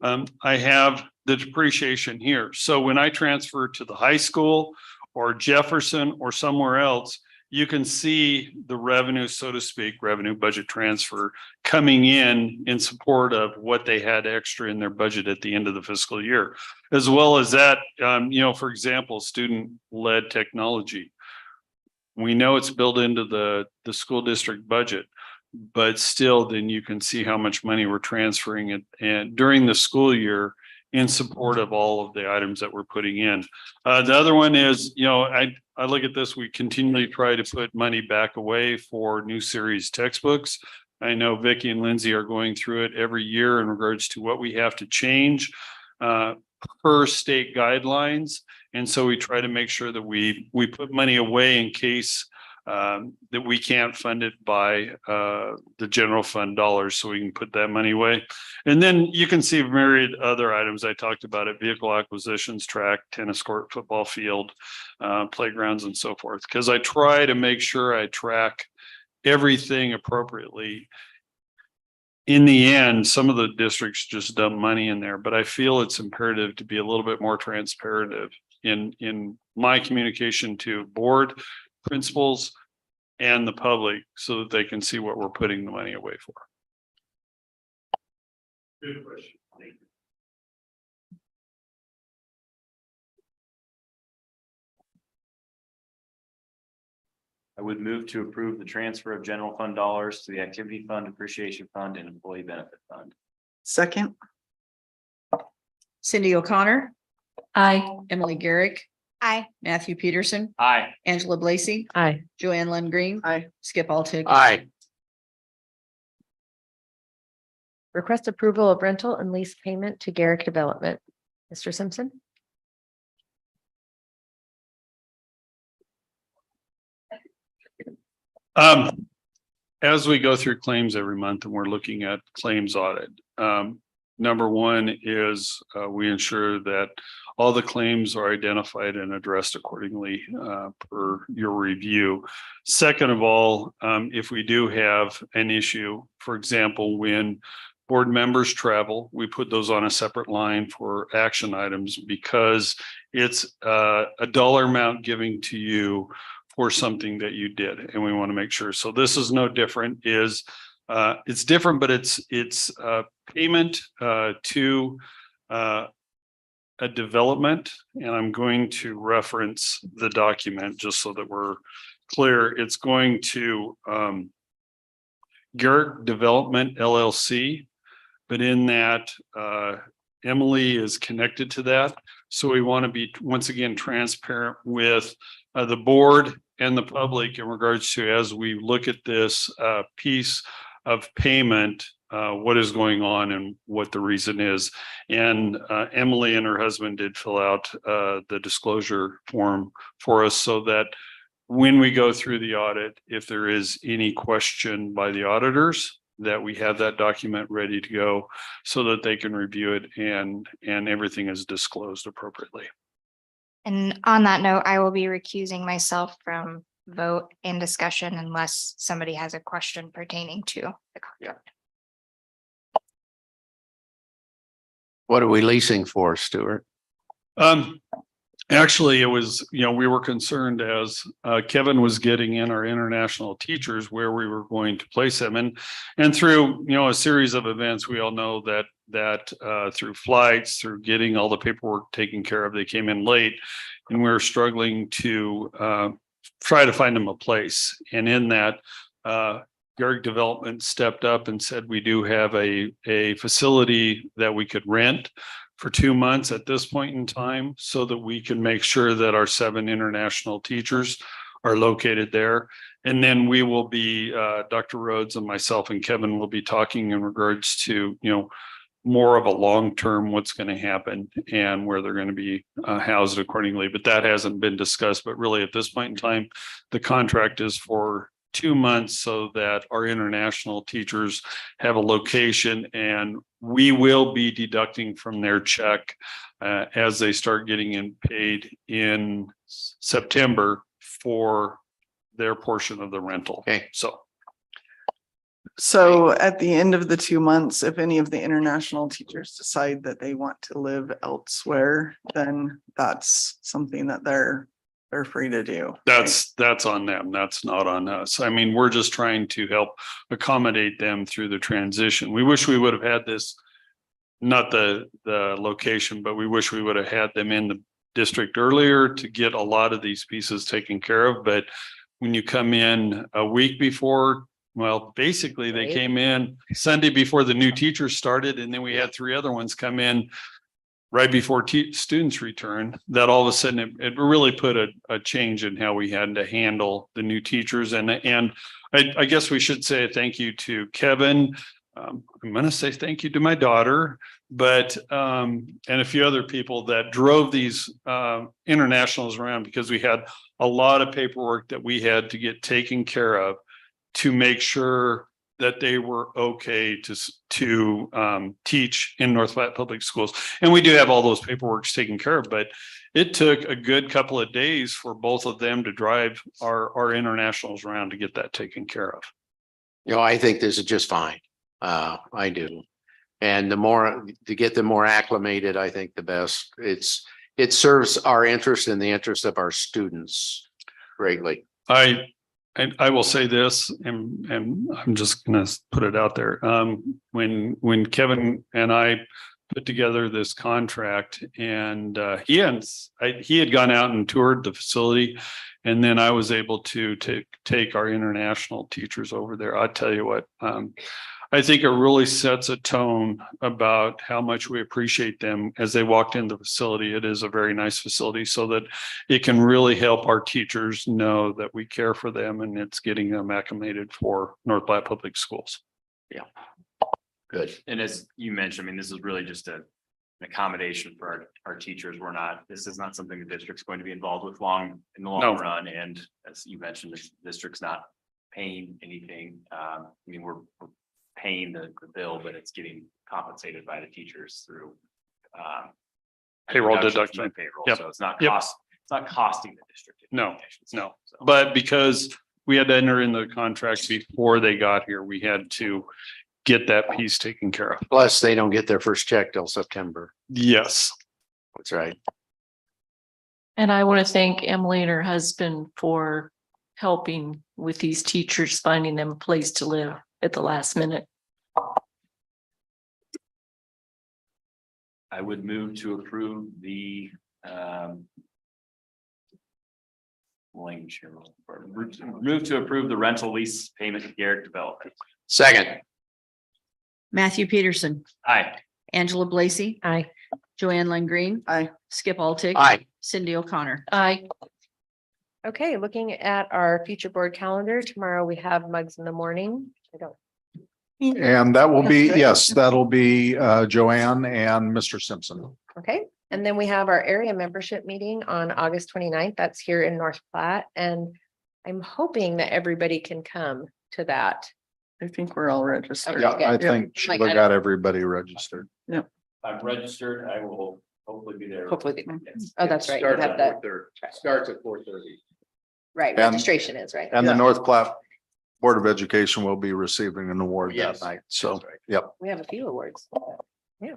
I have the depreciation here. So when I transfer to the high school or Jefferson or somewhere else, you can see the revenue, so to speak, revenue budget transfer coming in support of what they had extra in their budget at the end of the fiscal year. As well as that, for example, student-led technology. We know it's built into the school district budget, but still then you can see how much money we're transferring it and during the school year in support of all of the items that we're putting in. The other one is, I look at this, we continually try to put money back away for new series textbooks. I know Vicki and Lindsay are going through it every year in regards to what we have to change per state guidelines. And so we try to make sure that we put money away in case that we can't fund it by the general fund dollars, so we can put that money away. And then you can see myriad other items I talked about it: vehicle acquisitions, track, tennis court, football field, playgrounds, and so forth. Because I try to make sure I track everything appropriately. In the end, some of the districts just dump money in there, but I feel it's imperative to be a little bit more transparent in my communication to board, principals, and the public, so that they can see what we're putting the money away for. Good question. Thank you. I would move to approve the transfer of general fund dollars to the activity fund, depreciation fund, and employee benefit fund. Second. Cindy O'Connor, Aye. Emily Garrick, Aye. Matthew Peterson, Aye. Angela Blacy, Aye. Joanne Lund Green, Aye. Skip Altig. Aye. Request approval of rental and lease payment to Garrick Development. Mr. Simpson? as we go through claims every month and we're looking at claims audit, number one is we ensure that all the claims are identified and addressed accordingly per your review. Second of all, if we do have an issue, for example, when board members travel, we put those on a separate line for action items because it's a dollar amount giving to you for something that you did, and we want to make sure. So this is no different. It's different, but it's payment to a development, and I'm going to reference the document just so that we're clear. It's going to Garrett Development LLC, but in that Emily is connected to that. So we want to be, once again, transparent with the board and the public in regards to, as we look at this piece of payment, what is going on and what the reason is. And Emily and her husband did fill out the disclosure form for us so that when we go through the audit, if there is any question by the auditors, that we have that document ready to go so that they can review it and everything is disclosed appropriately. And on that note, I will be recusing myself from vote and discussion unless somebody has a question pertaining to the contract. What are we leasing for, Stuart? Actually, it was, we were concerned as Kevin was getting in our international teachers where we were going to place them. And through, a series of events, we all know that through flights, through getting all the paperwork taken care of, they came in late and we were struggling to try to find them a place. And in that, Garrick Development stepped up and said, we do have a facility that we could rent for 2 months at this point in time so that we can make sure that our 7 international teachers are located there. And then we will be, Dr. Rhodes and myself and Kevin will be talking in regards to, more of a long-term, what's going to happen and where they're going to be housed accordingly. But that hasn't been discussed. But really at this point in time, the contract is for 2 months so that our international teachers have a location, and we will be deducting from their check as they start getting paid in September for their portion of the rental. Okay. So at the end of the 2 months, if any of the international teachers decide that they want to live elsewhere, then that's something that they're free to do. That's on them. That's not on us. I mean, we're just trying to help accommodate them through the transition. We wish we would have had this, not the location, but we wish we would have had them in the district earlier to get a lot of these pieces taken care of. But when you come in a week before, well, basically they came in Sunday before the new teachers started, and then we had 3 other ones come in right before students return, that all of a sudden it really put a change in how we had to handle the new teachers. And I guess we should say thank you to Kevin. I'm going to say thank you to my daughter, but and a few other people that drove these internationals around, because we had a lot of paperwork that we had to get taken care of to make sure that they were okay to teach in North Platte Public Schools. And we do have all those paperworks taken care of, but it took a good couple of days for both of them to drive our internationals around to get that taken care of. I think this is just fine. I do. And the more to get them more acclimated, I think the best. It serves our interest and the interest of our students greatly. I will say this, and I'm just going to put it out there. When Kevin and I put together this contract, and he had gone out and toured the facility, and then I was able to take our international teachers over there. I'll tell you what, I think it really sets a tone about how much we appreciate them as they walked into the facility. It is a very nice facility, so that it can really help our teachers know that we care for them, and it's getting them acclimated for North Platte Public Schools. Yeah. Good. And as you mentioned, I mean, this is really just an accommodation for our teachers. This is not something the district's going to be involved with in the long run. And as you mentioned, the district's not paying anything. I mean, we're paying the bill, but it's getting compensated by the teachers through Payroll reductions in deduction. the Payroll, Yep. so it's not Yep. costing the district. No, anything, I should say. no. So- But because we had to enter in the contracts before they got here, we had to get that piece taken care of. Plus, they don't get their first check till September. Yes. That's right. And I want to thank Emily and her husband for helping with these teachers, finding them a place to live at the last minute. I would move to approve the language here. Move to approve the rental lease payment to Garrett Development. Second. Matthew Peterson, Aye. Angela Blacy, Aye. Joanne Lynn Green, Aye. Skip Altick. Aye. Cindy O'Connor. Aye. Okay, looking at our future board calendar, tomorrow we have mugs in the morning. I don't. And that will be, That's good. yes, that'll be Joanne and Mr. Simpson. Okay, and then we have our area membership meeting on August 29th. That's here in North Platte, and I'm hoping that everybody can come to that. I think we're all registered. Yeah, I Okay. think Sheila got everybody registered. I'm registered. I will hopefully be there. Hopefully. Yes. Oh, that's right. You Starts have at that, 4:30. Starts at 4:30. right, And- registration is, right? And the Yeah. North Platte Board of Education will be receiving an award that Yes, night. So, that's right. yep. We have a few awards. Yeah.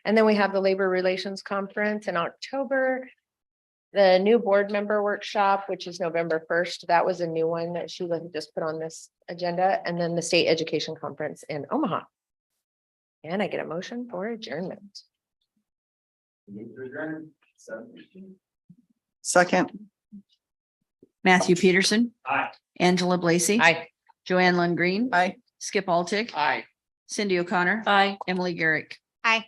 And then we have the Labor Relations Conference in October. The new board member workshop, which is November 1st. That was a new one that Sheila had just put on this agenda. And then the State Education Conference in Omaha. And I get a motion for adjournment. Second. Matthew Peterson, Aye. Angela Blacy. Aye. Joanne Lynn Green. Aye. Skip Altick. Aye. Cindy O'Connor. Aye. Emily Garrick. Aye.